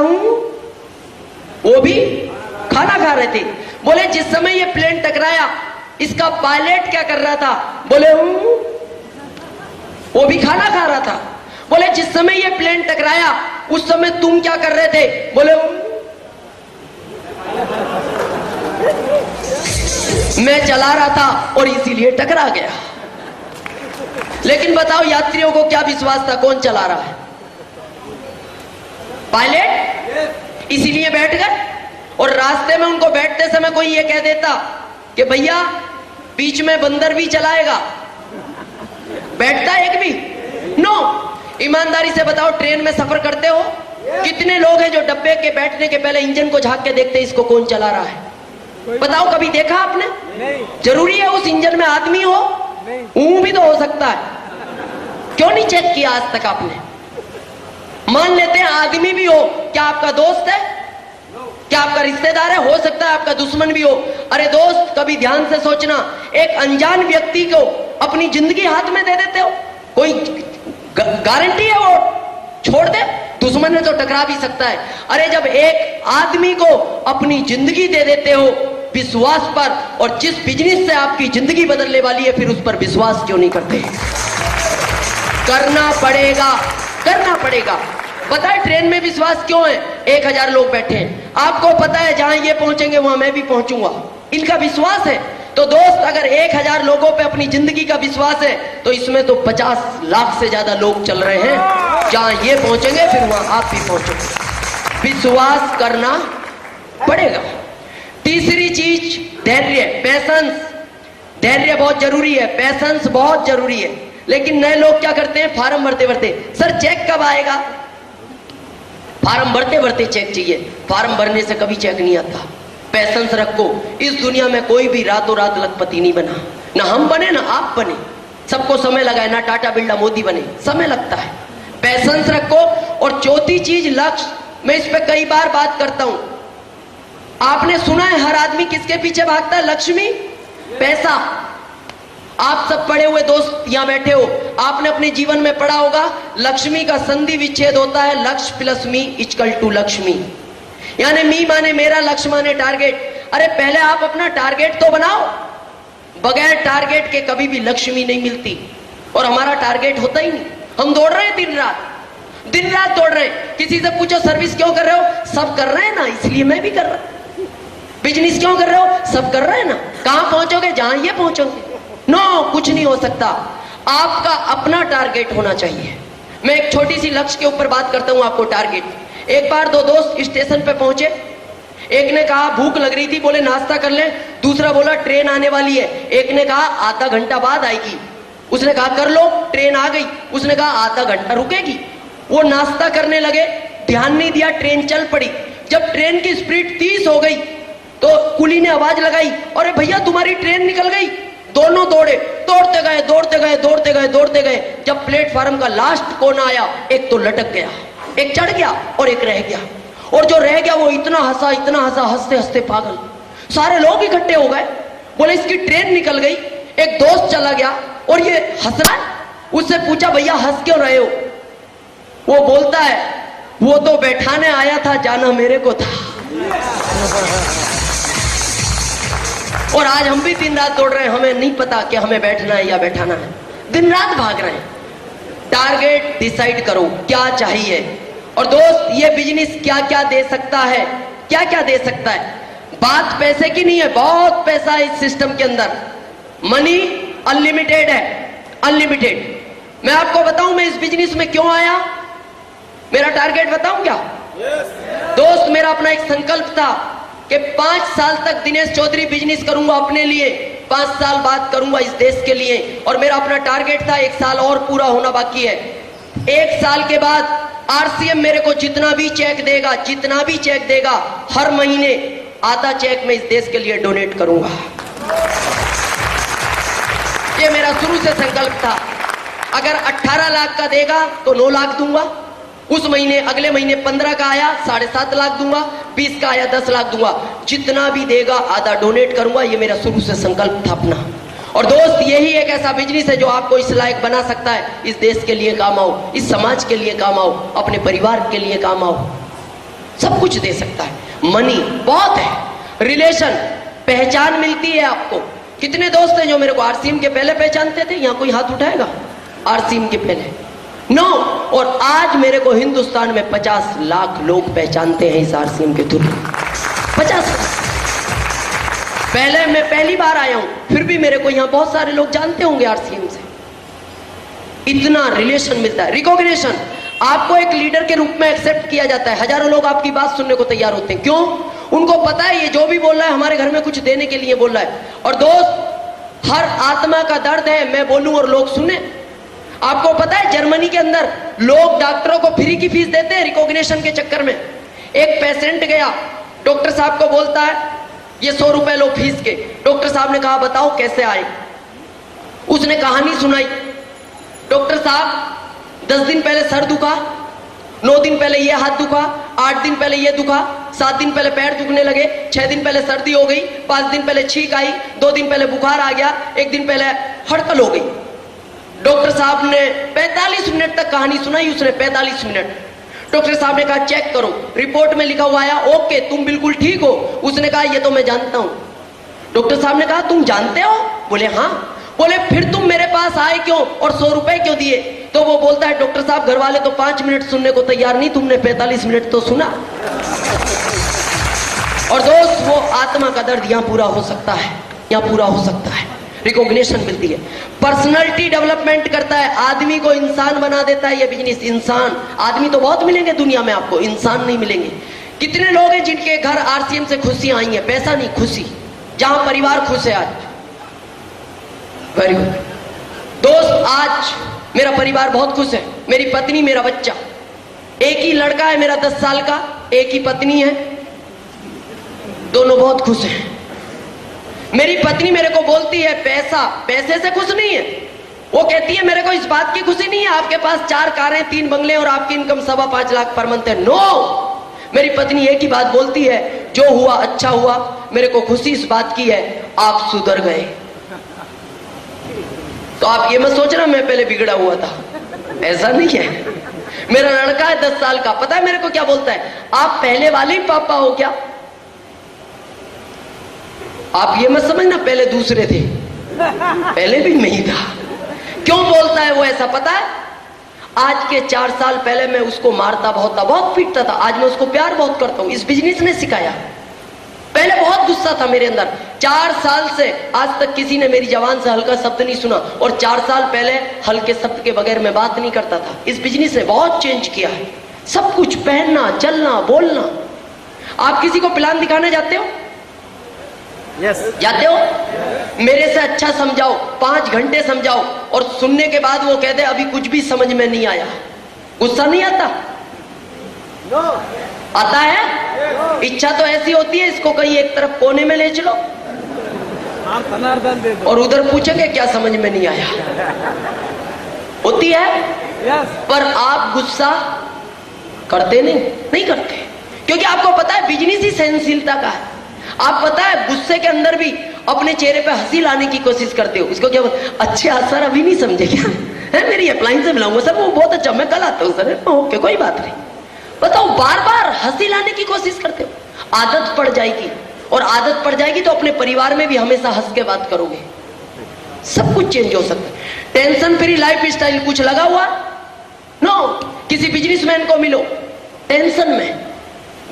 वो भी खाना खा रहे थे। बोले जिस समय ये प्लेन टकराया इसका पायलट क्या कर रहा था? बोले वो भी खाना खा रहा था। बोले जिस समय ये प्लेन टकराया उस समय तुम क्या कर रहे थे? बोले मैं चला रहा था और इसीलिए टकरा गया। लेकिन बताओ यात्रियों को क्या विश्वास था कौन चला रहा है? पायलट। इसीलिए बैठ गए। और रास्ते में उनको बैठते समय कोई ये कह देता कि भैया बीच में बंदर भी चलाएगा, बैठता एक भी? नो। ईमानदारी से बताओ ट्रेन में सफर करते हो, कितने लोग हैं जो डब्बे के बैठने के पहले इंजन को झांक के देखते इसको कौन चला रहा है? बताओ कभी देखा आपने? जरूरी है उस इंजन में आदमी हो? ऊं भी तो हो सकता है। क्यों नहीं चेक किया आज तक आपने? मान लेते हैं आदमी भी हो, क्या आपका दोस्त है? क्या आपका रिश्तेदार है? हो सकता है आपका दुश्मन भी हो। अरे दोस्त, कभी ध्यान से सोचना, एक अनजान व्यक्ति को अपनी जिंदगी हाथ में दे देते हो, कोई गारंटी है वो छोड़ दे? दुश्मन ने तो टकरा भी सकता है। अरे जब एक आदमी को अपनी जिंदगी दे देते हो विश्वास पर, और जिस बिजनेस से आपकी जिंदगी बदलने वाली है, फिर उस पर विश्वास क्यों नहीं करते? करना पड़ेगा, करना पड़ेगा। पता है ट्रेन में विश्वास क्यों है? 1000 लोग बैठे हैं, आपको पता है जहां ये पहुंचेंगे वहां मैं भी पहुंचूंगा, इनका विश्वास है। तो दोस्त, अगर 1000 लोगों पे अपनी जिंदगी का विश्वास है, तो इसमें तो 50 लाख से ज्यादा लोग चल रहे हैं, जहां ये पहुंचेंगे फिर वहां आप भी पहुंचोगे। विश्वास करना पड़ेगा। तीसरी चीज धैर्य, पैशंस। धैर्य बहुत जरूरी है, पैशंस बहुत जरूरी है। लेकिन नए लोग क्या करते हैं? फार्म भरते भरते, सर चेक कब आएगा? फार्म भरते भरते चेक चाहिए। फार्म भरने से कभी चेक नहीं आता। पैशंस रखो। इस दुनिया में कोई भी रातों रात लखपति नहीं बना, ना हम बने ना आप बने, सबको समय लगा है। ना टाटा बिरला मोदी बने, समय लगता है। पैशंस रखो। और चौथी चीज लक्ष्य। मैं इस पे कई बार बात करता हूं। आपने सुना है हर आदमी किसके पीछे भागता है? लक्ष्मी, पैसा। आप सब पढ़े हुए दोस्त यहां बैठे हो, आपने अपने जीवन में पढ़ा होगा लक्ष्मी का संधि विच्छेद होता है लक्ष्य प्लस मी इक्वल टू लक्ष्मी। यानी मी माने मेरा, लक्ष्य माने टारगेट। अरे पहले आप अपना टारगेट तो बनाओ। बगैर टारगेट के कभी भी लक्ष्मी नहीं मिलती, और हमारा टारगेट होता ही नहीं। हम दौड़ रहे हैं दिन रात दौड़ रहे हैं। किसी से पूछो सर्विस क्यों कर रहे हो? सब कर रहे हैं ना, इसलिए मैं भी कर रहा हूं। बिजनेस क्यों कर रहे हो? सब कर रहे हैं ना। कहां पहुंचोगे? जहां ये पहुंचोगे। नो, कुछ नहीं हो सकता। आपका अपना टारगेट होना चाहिए। मैं एक छोटी सी लक्ष्य के ऊपर बात करता हूं आपको। टारगेट। एक बार दो दोस्त स्टेशन पे पहुंचे। एक ने कहा भूख लग रही थी, बोले नाश्ता कर ले। दूसरा बोला ट्रेन आने वाली है। एक ने कहा आधा घंटा बाद आएगी। उसने कहा कर लो, ट्रेन आ गई। उसने कहा आधा घंटा रुकेगी। वो नाश्ता करने लगे, ध्यान नहीं दिया, ट्रेन चल पड़ी। जब ट्रेन की स्पीड 30 हो गई तो कुली ने आवाज लगाई, अरे भैया तुम्हारी ट्रेन निकल गई। दोनों दौड़े, दौड़ते गए। जब प्लेटफार्म का लास्ट कोना आया, एक तो लटक गया, एक चढ़ गया और एक रह गया। और जो रह गया वो इतना हंसा, हंसते हंसते पागल। सारे लोग इकट्ठे हो गए, बोले इसकी ट्रेन निकल गई। एक दोस्त चला गया और ये हंस रहा है। उससे पूछा भैया हंस क्यों रहे हो? वो बोलता है वो तो बैठाने आया था, जाना मेरे को था। और आज हम भी दिन रात दौड़ रहे हैं, हमें नहीं पता कि हमें बैठना है या बैठाना है। दिन रात भाग रहे हैं। टारगेट डिसाइड करो क्या चाहिए। और दोस्त, ये बिजनेस क्या क्या दे सकता है, क्या क्या दे सकता है। बात पैसे की नहीं है, बहुत पैसा है इस सिस्टम के अंदर। मनी अनलिमिटेड है, अनलिमिटेड। मैं आपको बताऊं मैं इस बिजनेस में क्यों आया, मेरा टारगेट बताऊं क्या? दोस्त, मेरा अपना एक संकल्प था कि 5 साल तक दिनेश चौधरी बिजनेस करूंगा अपने लिए, 5 साल बाद करूंगा इस देश के लिए। और मेरा अपना टारगेट था 1 साल और पूरा होना बाकी है। 1 साल के बाद आरसीएम मेरे को जितना भी चेक देगा, हर महीने आधा चेक मैं इस देश के लिए डोनेट करूंगा। ये मेरा शुरू से संकल्प था। अगर 18 लाख का देगा तो 9 लाख दूंगा। उस महीने, अगले महीने 15 का आया 7.5 लाख दूंगा, 20 का आया 10 लाख दूंगा। जितना भी देगा आधा डोनेट करूंगा। ये मेरा शुरू से संकल्प था अपना। और दोस्त, यही एक ऐसा बिजनेस है जो आपको इस लायक बना सकता है, इस देश के लिए काम आओ, इस समाज के लिए काम आओ, अपने परिवार के लिए काम आओ, सब कुछ दे सकता है। मनी बहुत है, रिलेशन, पहचान मिलती है आपको। कितने दोस्त हैं जो मेरे को आरसीएम के पहले पहचानते थे? यहाँ कोई हाथ उठाएगा? आरसीएम के पहले? नो। और आज मेरे को हिंदुस्तान में 50 लाख लोग पहचानते हैं इस आरसीएम के थ्रू। 50 लाख। पहले मैं पहली बार आया हूं, फिर भी मेरे को यहाँ बहुत सारे लोग जानते होंगे आरसीएम से। इतना रिलेशन मिलता है, रिकॉग्निशन। आपको एक लीडर के रूप में एक्सेप्ट किया जाता है। हजारों लोग आपकी बात सुनने को तैयार होते हैं। क्यों? उनको पता है ये जो भी बोल रहा है हमारे घर में कुछ देने के लिए बोल रहा है। और दोस्त, हर आत्मा का दर्द है मैं बोलूं और लोग सुने। आपको पता है जर्मनी के अंदर लोग डॉक्टरों को फ्री की फीस देते हैं रिकॉग्निशन के चक्कर में। एक पेशेंट गया, डॉक्टर साहब को बोलता है ये 100 रुपए लो फीस के। डॉक्टर साहब ने कहा बताओ कैसे आए। उसने कहानी सुनाई। डॉक्टर साहब 10 दिन पहले सर दुखा, 9 दिन पहले ये हाथ दुखा, 8 दिन पहले ये दुखा, 7 दिन पहले पैर दुखने लगे, 6 दिन पहले सर्दी हो गई, 5 दिन पहले छींक आई, 2 दिन पहले बुखार आ गया, 1 दिन पहले हड़कल हो गई। डॉक्टर साहब ने 45 मिनट तक कहानी सुनाई, उसने 45 मिनट। डॉक्टर साहब ने कहा चेक करो, रिपोर्ट में लिखा हुआ आया ओके तुम बिल्कुल ठीक हो। उसने कहा ये तो मैं जानता हूं। डॉक्टर साहब ने कहा तुम जानते हो? बोले हाँ। बोले फिर तुम मेरे पास आए क्यों और 100 रुपए क्यों दिए? तो वो बोलता है डॉक्टर साहब घर वाले तो 5 मिनट सुनने को तैयार नहीं, तुमने 45 मिनट तो सुना। और दोस्त वो आत्मा का दर्द यहां पूरा हो सकता है, यहां पूरा हो सकता है। रिकॉग्निशन मिलती है, पर्सनालिटी डेवलपमेंट करता है, आदमी को इंसान बना देता है ये बिजनेस। इंसान, आदमी तो बहुत मिलेंगे दुनिया में आपको, इंसान नहीं मिलेंगे। कितने लोग हैं जिनके घर आरसीएम से खुशियां आई हैं? पैसा नहीं, खुशी। जहां परिवार खुश है आज। वेरी गुड दोस्त, आज मेरा परिवार बहुत खुश है। मेरी पत्नी, मेरा बच्चा, एक ही लड़का है मेरा 10 साल का, एक ही पत्नी है, दोनों बहुत खुश हैं। मेरी पत्नी मेरे को बोलती है पैसा, पैसे से खुश नहीं है। वो कहती है मेरे को इस बात की खुशी नहीं है आपके पास 4 कारें 3 बंगले और आपकी इनकम 5.25 लाख पर मंथ है। नो, मेरी पत्नी एक ही बात बोलती है, जो हुआ अच्छा हुआ, मेरे को खुशी इस बात की है आप सुधर गए। तो आप ये मत सोचना मैं पहले बिगड़ा हुआ था, ऐसा नहीं है। मेरा लड़का है 10 साल का, पता है मेरे को क्या बोलता है? आप पहले वाले ही पापा हो क्या? आप ये मत समझना पहले दूसरे थे, पहले भी मैं ही था। क्यों बोलता है वो ऐसा पता है? आज के 4 साल पहले मैं उसको मारता बहुत था, बहुत पीटता था, आज मैं उसको प्यार बहुत करता हूं। इस बिजनेस ने सिखाया। पहले बहुत गुस्सा था मेरे अंदर, 4 साल से आज तक किसी ने मेरी जबान से हल्का शब्द नहीं सुना, और 4 साल पहले हल्के शब्द के बगैर मैं बात नहीं करता था। इस बिजनेस ने बहुत चेंज किया है, सब कुछ, पहनना, चलना, बोलना। आप किसी को प्लान दिखाने जाते हो? यस जाते हो? मेरे से अच्छा समझाओ, 5 घंटे समझाओ, और सुनने के बाद वो कहते अभी कुछ भी समझ में नहीं आया, गुस्सा नहीं आता? नो आता है? इच्छा तो ऐसी होती है इसको कहीं एक तरफ कोने में ले चलो हाँ धनार्दन दे दो और उधर पूछेंगे क्या समझ में नहीं आया। होती है, यस पर आप गुस्सा करते नहीं करते, क्योंकि आपको पता है बिजनेस ही सहनशीलता का है। आप पता है गुस्से के अंदर भी अपने चेहरे पे हंसी लाने की कोशिश करते हो। इसको क्या अच्छा सर अभी नहीं समझे क्या है? मेरी अप्लायंस से मिलाऊंगा सर, वो बहुत अच्छा, मैं कल आता हूँ सर। ओके कोई बात नहीं। बताओ, बार बार हंसी लाने की कोशिश करते हो, आदत पड़ जाएगी, और आदत पड़ जाएगी तो अपने परिवार में भी हमेशा हंस के बात करोगे। सब कुछ चेंज हो सकता है। टेंशन फ्री लाइफ स्टाइल कुछ लगा हुआ? नो। किसी बिजनेसमैन को मिलो टेंशन में,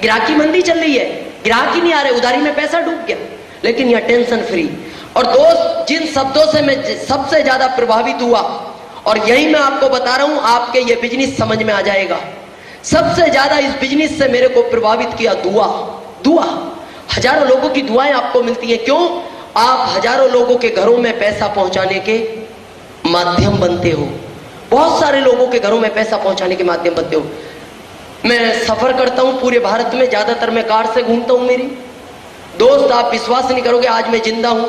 ग्राहकी मंदी चल रही है, ग्राहक ही नहीं आ रहे, उधारी में पैसा डूब गया, लेकिन यह टेंशन फ्री। और दोस्त, जिन शब्दों से मैं सबसे ज्यादा प्रभावित हुआ, और यही मैं आपको बता रहा हूं, आपके ये बिजनेस समझ में आ जाएगा। सबसे ज्यादा इस बिजनेस से मेरे को प्रभावित किया दुआ। हजारों लोगों की दुआएं आपको मिलती है। क्यों? आप हजारों लोगों के घरों में पैसा पहुंचाने के माध्यम बनते हो। बहुत सारे लोगों के घरों में पैसा पहुंचाने के माध्यम बनते हो। मैं सफर करता हूं पूरे भारत में, ज्यादातर मैं कार से घूमता हूं। मेरी दोस्त, आप विश्वास नहीं करोगे, आज मैं जिंदा हूं।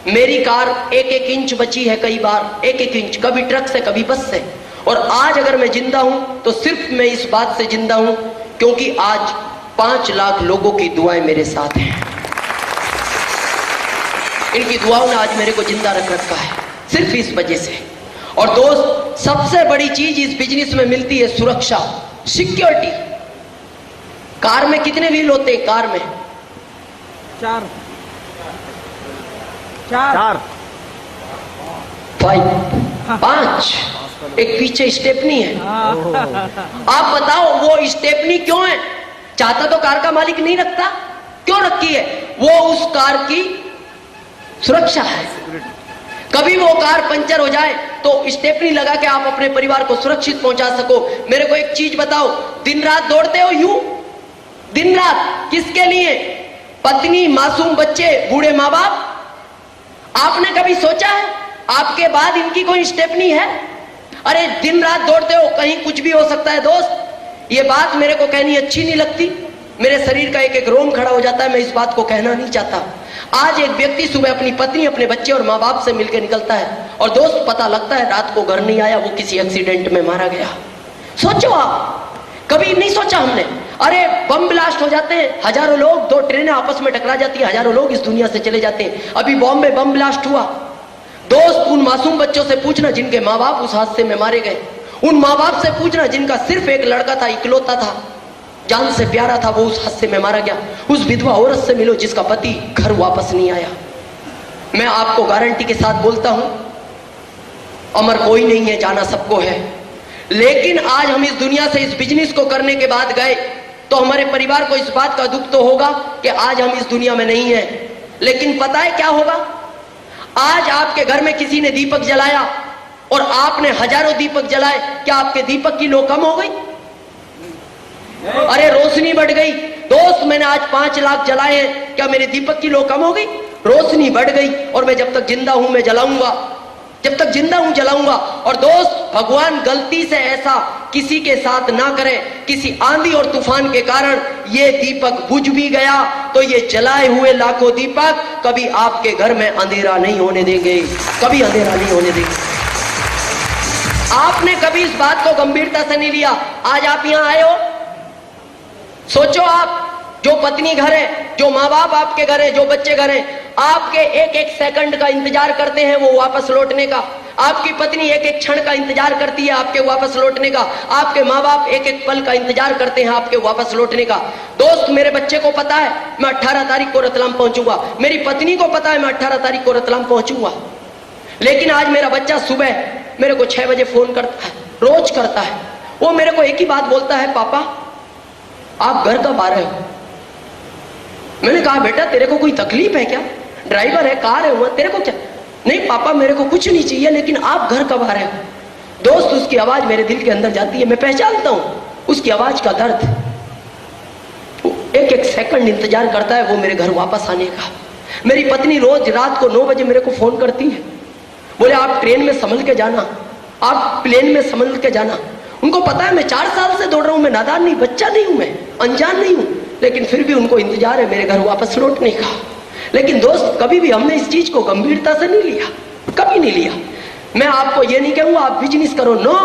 मेरी कार 1-1 इंच बची है, कई बार 1-1 इंच, कभी ट्रक से कभी बस से। और आज अगर मैं जिंदा हूं तो सिर्फ मैं इस बात से जिंदा हूं क्योंकि आज 5 लाख लोगों की दुआएं मेरे साथ हैं। इनकी दुआओं ने आज मेरे को जिंदा रख रखा है, सिर्फ इस वजह से। और दोस्त, सबसे बड़ी चीज इस बिजनेस में मिलती है सुरक्षा, सिक्योरिटी। कार में कितने व्हील होते हैं? कार में 4 5, एक पीछे स्टेपनी है। आप बताओ वो स्टेपनी क्यों है? चाहता तो कार का मालिक नहीं रखता, क्यों रखी है? वो उस कार की सुरक्षा है। कभी वो कार पंचर हो जाए तो स्टेपनी लगा के आप अपने परिवार को सुरक्षित पहुंचा सको। मेरे को एक चीज बताओ, दिन रात दौड़ते हो यूं, दिन रात किसके लिए? पत्नी, मासूम बच्चे, बूढ़े माँ बाप। आपने कभी सोचा है आपके बाद इनकी कोई स्टेपनी है? अरे दिन रात दौड़ते हो, कहीं कुछ भी हो सकता है। दोस्त, ये बात मेरे को कहनी अच्छी नहीं लगती, मेरे शरीर का 1-1 रोम खड़ा हो जाता है, मैं इस बात को कहना नहीं चाहता। आज एक व्यक्ति सुबह अपनी पत्नी, अपने बच्चे और माँ बाप से मिलकर निकलता है और दोस्त पता लगता है रात को घर नहीं आया, वो किसी एक्सीडेंट में मारा गया। सोचो आप, कभी नहीं सोचा हमने। अरे बम ब्लास्ट हो जाते हैं, हजारों लोग, 2 ट्रेनें आपस में टकरा जाती है, हजारों लोग इस दुनिया से चले जाते हैं। अभी बॉम्बे बम ब्लास्ट हुआ। दोस्त, उन मासूम बच्चों से पूछना जिनके माँ बाप उस हादसे में मारे गए, उन माँ बाप से पूछना जिनका सिर्फ एक लड़का था, इकलौता था, जान से प्यारा था, वो उस हादसे में मारा गया। उस विधवा औरत से मिलो जिसका पति घर वापस नहीं आया। मैं आपको गारंटी के साथ बोलता हूं, अमर कोई नहीं है, जाना सबको है। लेकिन आज हम इस दुनिया से इस बिजनेस को करने के बाद गए तो हमारे परिवार को इस बात का दुख तो होगा कि आज हम इस दुनिया में नहीं हैं। लेकिन पता है क्या होगा? आज आपके घर में किसी ने दीपक जलाया और आपने हजारों दीपक जलाए, क्या आपके दीपक की लो कम हो गई? अरे रोशनी बढ़ गई। दोस्त, मैंने आज 5 लाख जलाए हैं, क्या मेरे दीपक की लो कम हो गई? रोशनी बढ़ गई। और मैं जब तक जिंदा हूं मैं जलाऊंगा, जब तक जिंदा हूं जलाऊंगा। और दोस्त, भगवान गलती से ऐसा किसी के साथ ना करे, किसी आंधी और तूफान के कारण ये दीपक बुझ भी गया तो ये जलाए हुए लाखों दीपक कभी आपके घर में अंधेरा नहीं होने देंगे, कभी अंधेरा नहीं होने देंगे। आपने कभी इस बात को गंभीरता से नहीं लिया। आज आप यहां आए हो, सोचो आप, जो पत्नी घर है, जो माँ बाप आपके घर है, जो बच्चे घर हैं, आपके एक एक सेकंड का इंतजार करते हैं वो वापस लौटने का। आपकी पत्नी एक एक क्षण का इंतजार करती है आपके वापस लौटने का। आपके माँ बाप एक एक पल का इंतजार करते हैं आपके वापस लौटने का। दोस्त, मेरे बच्चे को पता है मैं 18 तारीख को रतलाम पहुंचूंगा, मेरी पत्नी को पता है मैं 18 तारीख को रतलाम पहुंचूंगा। लेकिन आज मेरा बच्चा सुबह मेरे को 6 बजे फोन करता है, रोज करता है। वो मेरे को एक ही बात बोलता है, पापा आप घर कब आ रहे हो? मैंने कहा बेटा तेरे को कोई तकलीफ है क्या? ड्राइवर है, कार है, तेरे को क्या? नहीं पापा मेरे को कुछ नहीं चाहिए, लेकिन आप घर कब आ रहे हो? दोस्त, उसकी आवाज मेरे दिल के अंदर जाती है, मैं पहचानता हूं उसकी आवाज का दर्द। वो एक एक सेकंड इंतजार करता है वो मेरे घर वापस आने का। मेरी पत्नी रोज रात को 9 बजे मेरे को फोन करती है, बोले आप ट्रेन में संभल के जाना, आप प्लेन में संभल के जाना। उनको पता है मैं 4 साल से दौड़ रहा हूं, मैं नादान नहीं, बच्चा नहीं हूं, मैं अनजान नहीं हूं, लेकिन फिर भी उनको इंतजार है मेरे घर वापस लौटने का। लेकिन दोस्त, कभी भी हमने इस चीज को गंभीरता से नहीं लिया, कभी नहीं लिया। मैं आपको ये नहीं कहूंगा आप बिजनेस करो, नो।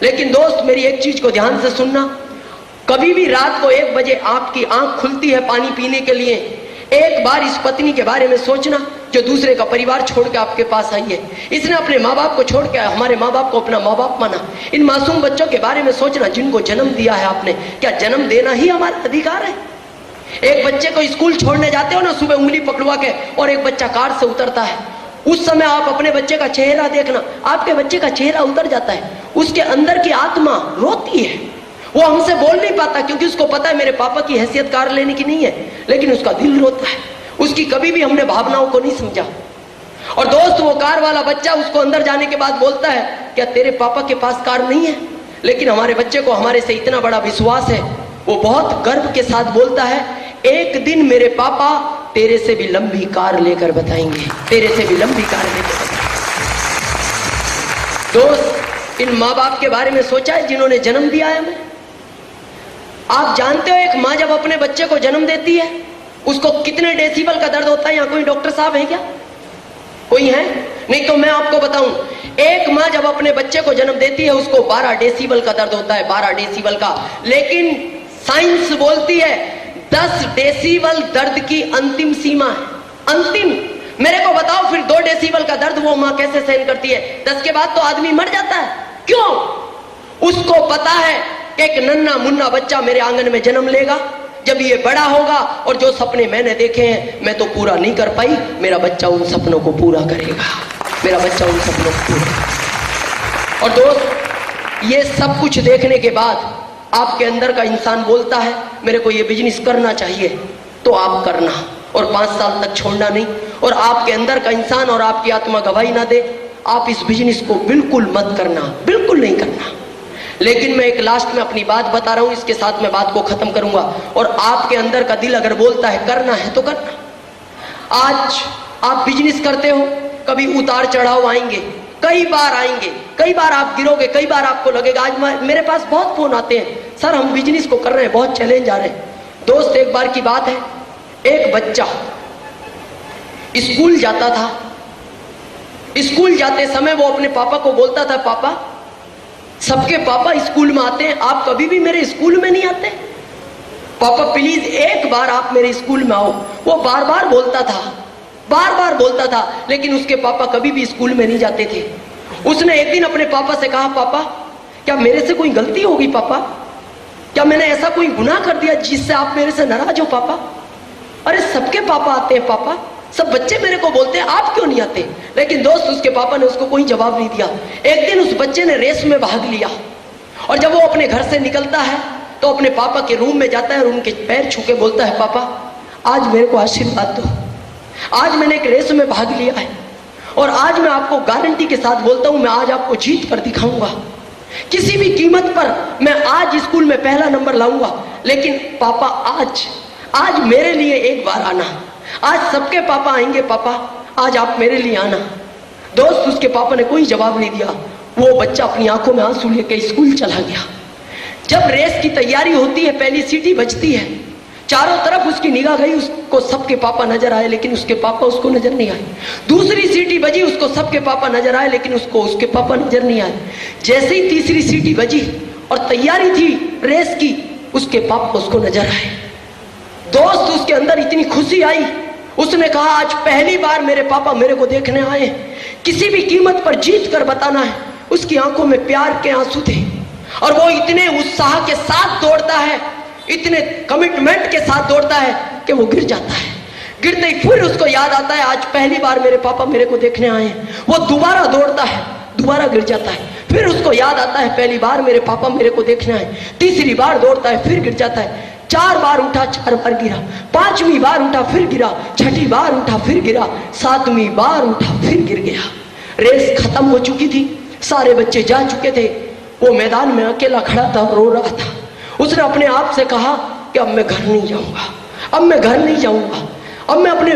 लेकिन दोस्त, मेरी एक चीज को ध्यान से सुनना, कभी भी रात को 1 बजे आपकी आंख खुलती है पानी पीने के लिए, एक बार इस पत्नी के बारे में सोचना जो दूसरे का परिवार छोड़ के आपके पास आई है। इसने अपने माँ बाप को छोड़ के हमारे माँ बाप को अपना माँ बाप माना। इन मासूम बच्चों के बारे में सोचना जिनको जन्म दिया है आपने, क्या जन्म देना ही हमारा अधिकार है? एक बच्चे को स्कूल छोड़ने जाते हो ना सुबह उंगली पकड़वा के, और एक बच्चा कार से उतरता है, उस समय आप अपने बच्चे का चेहरा देखना, आपके बच्चे का चेहरा उतर जाता है, उसके अंदर की आत्मा रोती है। वो हमसे बोल नहीं पाता क्योंकि उसको पता है मेरे पापा की हैसियत कार लेने की नहीं है, लेकिन उसका दिल रोता है। उसकी कभी भी हमने भावनाओं को नहीं समझा। और दोस्त, वो कार वाला बच्चा उसको अंदर जाने के बाद बोलता है क्या तेरे पापा के पास कार नहीं है? लेकिन हमारे बच्चे को हमारे से इतना बड़ा विश्वास है, वो बहुत गर्व के साथ बोलता है एक दिन मेरे पापा तेरे से भी लंबी कार लेकर बताएंगे, तेरे से भी लंबी कार लेकर बताएंगे। दोस्त, इन माँ बाप के बारे में सोचा है जिन्होंने जन्म दिया है हमें? आप जानते हो एक माँ जब अपने बच्चे को जन्म देती है उसको कितने डेसिबल का दर्द होता है? यहाँ कोई डॉक्टर साहब है क्या? कोई है? नहीं तो मैं आपको बताऊं, एक माँ जब अपने बच्चे को जन्म देती है उसको 12 डेसिबल का दर्द होता है, 12 डेसिबल का। लेकिन साइंस बोलती है 10 डेसिबल दर्द की अंतिम सीमा है, अंतिम। मेरे को बताओ फिर 2 डेसिबल का दर्द वो माँ कैसे सहन करती है? 10 के बाद तो आदमी मर जाता है। क्यों? उसको पता है कि एक नन्ना मुन्ना बच्चा मेरे आंगन में जन्म लेगा, जब ये बड़ा होगा और जो सपने मैंने देखे हैं मैं तो पूरा नहीं कर पाई, मेरा बच्चा उन सपनों को पूरा करेगा, मेरा बच्चा उन सपनों को पूरा। और दोस्त, ये सब कुछ देखने के बाद आपके अंदर का इंसान बोलता है मेरे को ये बिजनेस करना चाहिए, तो आप करना, और 5 साल तक छोड़ना नहीं। और आपके अंदर का इंसान और आपकी आत्मा गवाही ना दे, आप इस बिजनेस को बिल्कुल मत करना, बिल्कुल नहीं करना। लेकिन मैं एक लास्ट में अपनी बात बता रहा हूं, इसके साथ मैं बात को खत्म करूंगा। और आपके अंदर का दिल अगर बोलता है करना है तो करना। आज आप बिजनेस करते हो, कभी उतार चढ़ाव आएंगे, कई बार आएंगे, कई बार आप गिरोगे, कई बार आपको लगेगा। आज मेरे पास बहुत फोन आते हैं, सर हम बिजनेस को कर रहे हैं, बहुत चैलेंज आ रहे हैं। दोस्त, एक बार की बात है, एक बच्चा स्कूल जाता था। स्कूल जाते समय वो अपने पापा को बोलता था, पापा सबके पापा स्कूल में आते हैं, आप कभी भी मेरे स्कूल में नहीं आते? पापा प्लीज एक बार आप मेरे स्कूल में आओ। वो बार बार बोलता था, बार बार बोलता था, लेकिन उसके पापा कभी भी स्कूल में नहीं जाते थे। उसने एक दिन अपने पापा से कहा, पापा क्या मेरे से कोई गलती होगी पापा? क्या मैंने ऐसा कोई गुनाह कर दिया जिससे आप मेरे से नाराज हो पापा? अरे सबके पापा आते हैं पापा, सब बच्चे मेरे को बोलते हैं, आप क्यों नहीं आते? लेकिन दोस्त उसके पापा ने उसको कोई जवाब नहीं दिया। एक दिन उस बच्चे ने रेस में भाग लिया और जब वो अपने घर से निकलता है तो अपने पापा के रूम में जाता है और उनके पैर छू के बोलता है, पापा आज मेरे को आशीर्वाद दो, आज मैंने एक रेस में भाग लिया है और आज मैं आपको गारंटी के साथ बोलता हूं, मैं आज आपको जीत कर दिखाऊंगा। किसी भी कीमत पर मैं आज स्कूल में पहला नंबर लाऊंगा। लेकिन पापा आज मेरे लिए एक बार आना, आज सबके पापा आएंगे पापा, आज आप मेरे लिए आना। दोस्त उसके पापा ने कोई जवाब नहीं दिया। वो बच्चा अपनी आंखों में आंसू लेकर स्कूल चला गया। जब रेस की तैयारी होती है, पहली सीटी बजती है, चारों तरफ उसकी निगाह गई, उसको सबके पापा नजर आए लेकिन उसके पापा उसको नजर नहीं आए। दूसरी सीटी बजी, उसको सबके पापा नजर आए लेकिन उसको उसके पापा नजर नहीं आए। जैसे ही तीसरी सीटी बजी और तैयारी थी रेस की, उसके पापा उसको नजर आए। दोस्त उसके अंदर इतनी खुशी आई, उसने कहा आज पहली बार मेरे पापा मेरे को देखने आए, किसी भी कीमत पर जीत कर बताना है। उसकी आंखों में प्यार के आंसू थे और वो इतने उत्साह के साथ दौड़ता है, इतने कमिटमेंट के साथ दौड़ता है कि वो गिर जाता है। गिरते ही फिर उसको याद आता है आज पहली बार मेरे पापा मेरे को देखने आए हैं। वो दोबारा दौड़ता है, दोबारा गिर जाता है। फिर उसको याद आता है पहली बार मेरे पापा मेरे को देखने आए। तीसरी बार दौड़ता है, फिर गिर जाता है। 4 बार उठा, 4 बार गिरा। 5वीं बार उठा, फिर गिरा। 6ठी बार उठा, फिर गिरा। 7वीं बार उठा, फिर गिर गया। रेस खत्म हो चुकी थी, सारे बच्चे जा चुके थे। वो मैदान में अकेला खड़ा था, रो रहा था। उसने अपने आप से कहा कि अब मैं घर नहीं जाऊंगा, अब मैं घर नहीं जाऊंगा, अब मैं अपने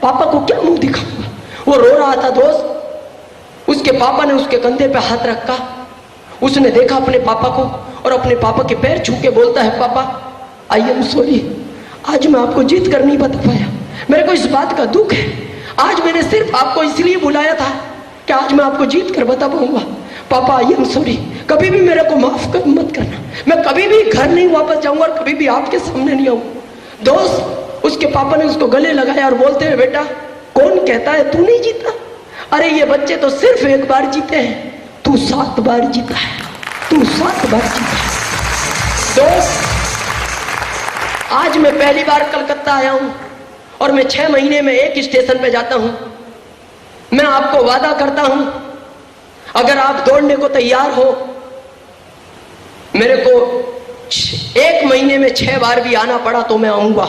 पापा को क्या मुंह दिखाऊंगा। वो रो रहा था दोस्त। उसके पापा ने उसके कंधे पे हाथ रखा। उसने देखा अपने पापा को और अपने पापा के पैर छू के बोलता है, पापा आई एम सॉरी, आज मैं आपको जीत कर नहीं बता पाया, मेरे को इस बात का दुख है। आज मैंने सिर्फ आपको इसलिए बुलाया था कि आज मैं आपको जीत कर बता पाऊंगा। पापा आई एम सॉरी, कभी भी मेरे को माफ मत करना, मैं कभी भी घर नहीं वापस जाऊंगा और कभी भी आपके सामने नहीं आऊंगा। दोस्त उसके पापा ने उसको गले लगाया और बोलते हैं, बेटा कौन कहता है तू नहीं जीता? अरे ये बच्चे तो सिर्फ एक बार जीते हैं, तू 7 बार जीता है, तू 7 बार जीता है। दोस्त आज मैं पहली बार कलकत्ता आया हूं और मैं 6 महीने में एक स्टेशन पे जाता हूं। मैं आपको वादा करता हूं, अगर आप दौड़ने को तैयार हो, मेरे को 1 महीने में 6 बार भी आना पड़ा तो मैं आऊंगा।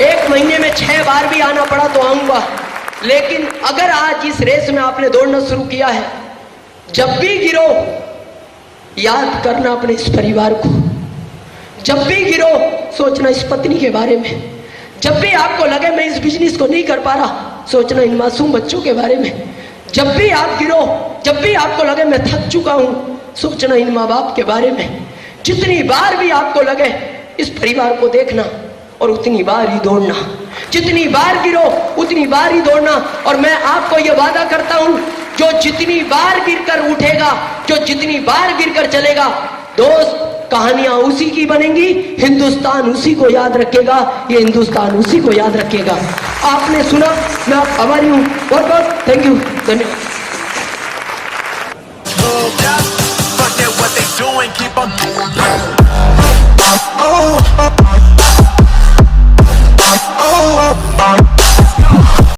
1 महीने में 6 बार भी आना पड़ा तो आऊंगा। लेकिन अगर आज इस रेस में आपने दौड़ना शुरू किया है, जब भी गिरो याद करना अपने इस परिवार को। जब भी गिरो सोचना इस पत्नी के बारे में। जब भी आपको लगे मैं इस बिजनेस को नहीं कर पा रहा, सोचना इन मासूम बच्चों के बारे में। जब भी आप गिरो, जब भी आपको लगे मैं थक चुका हूं, सोचना इन माँ बाप के बारे में। जितनी बार भी आपको लगे इस परिवार को देखना और उतनी बार ही दौड़ना। जितनी बार गिरो उतनी बार ही दौड़ना। और मैं आपको यह वादा करता हूं, जो जितनी बार गिरकर उठेगा, जो जितनी बार गिरकर चलेगा, दोस्त कहानियां उसी की बनेंगी, हिंदुस्तान उसी को याद रखेगा, ये हिंदुस्तान उसी को याद रखेगा। आपने सुना, मैं आप आभारी हूं। बहुत बहुत थैंक यू, धन्यवाद।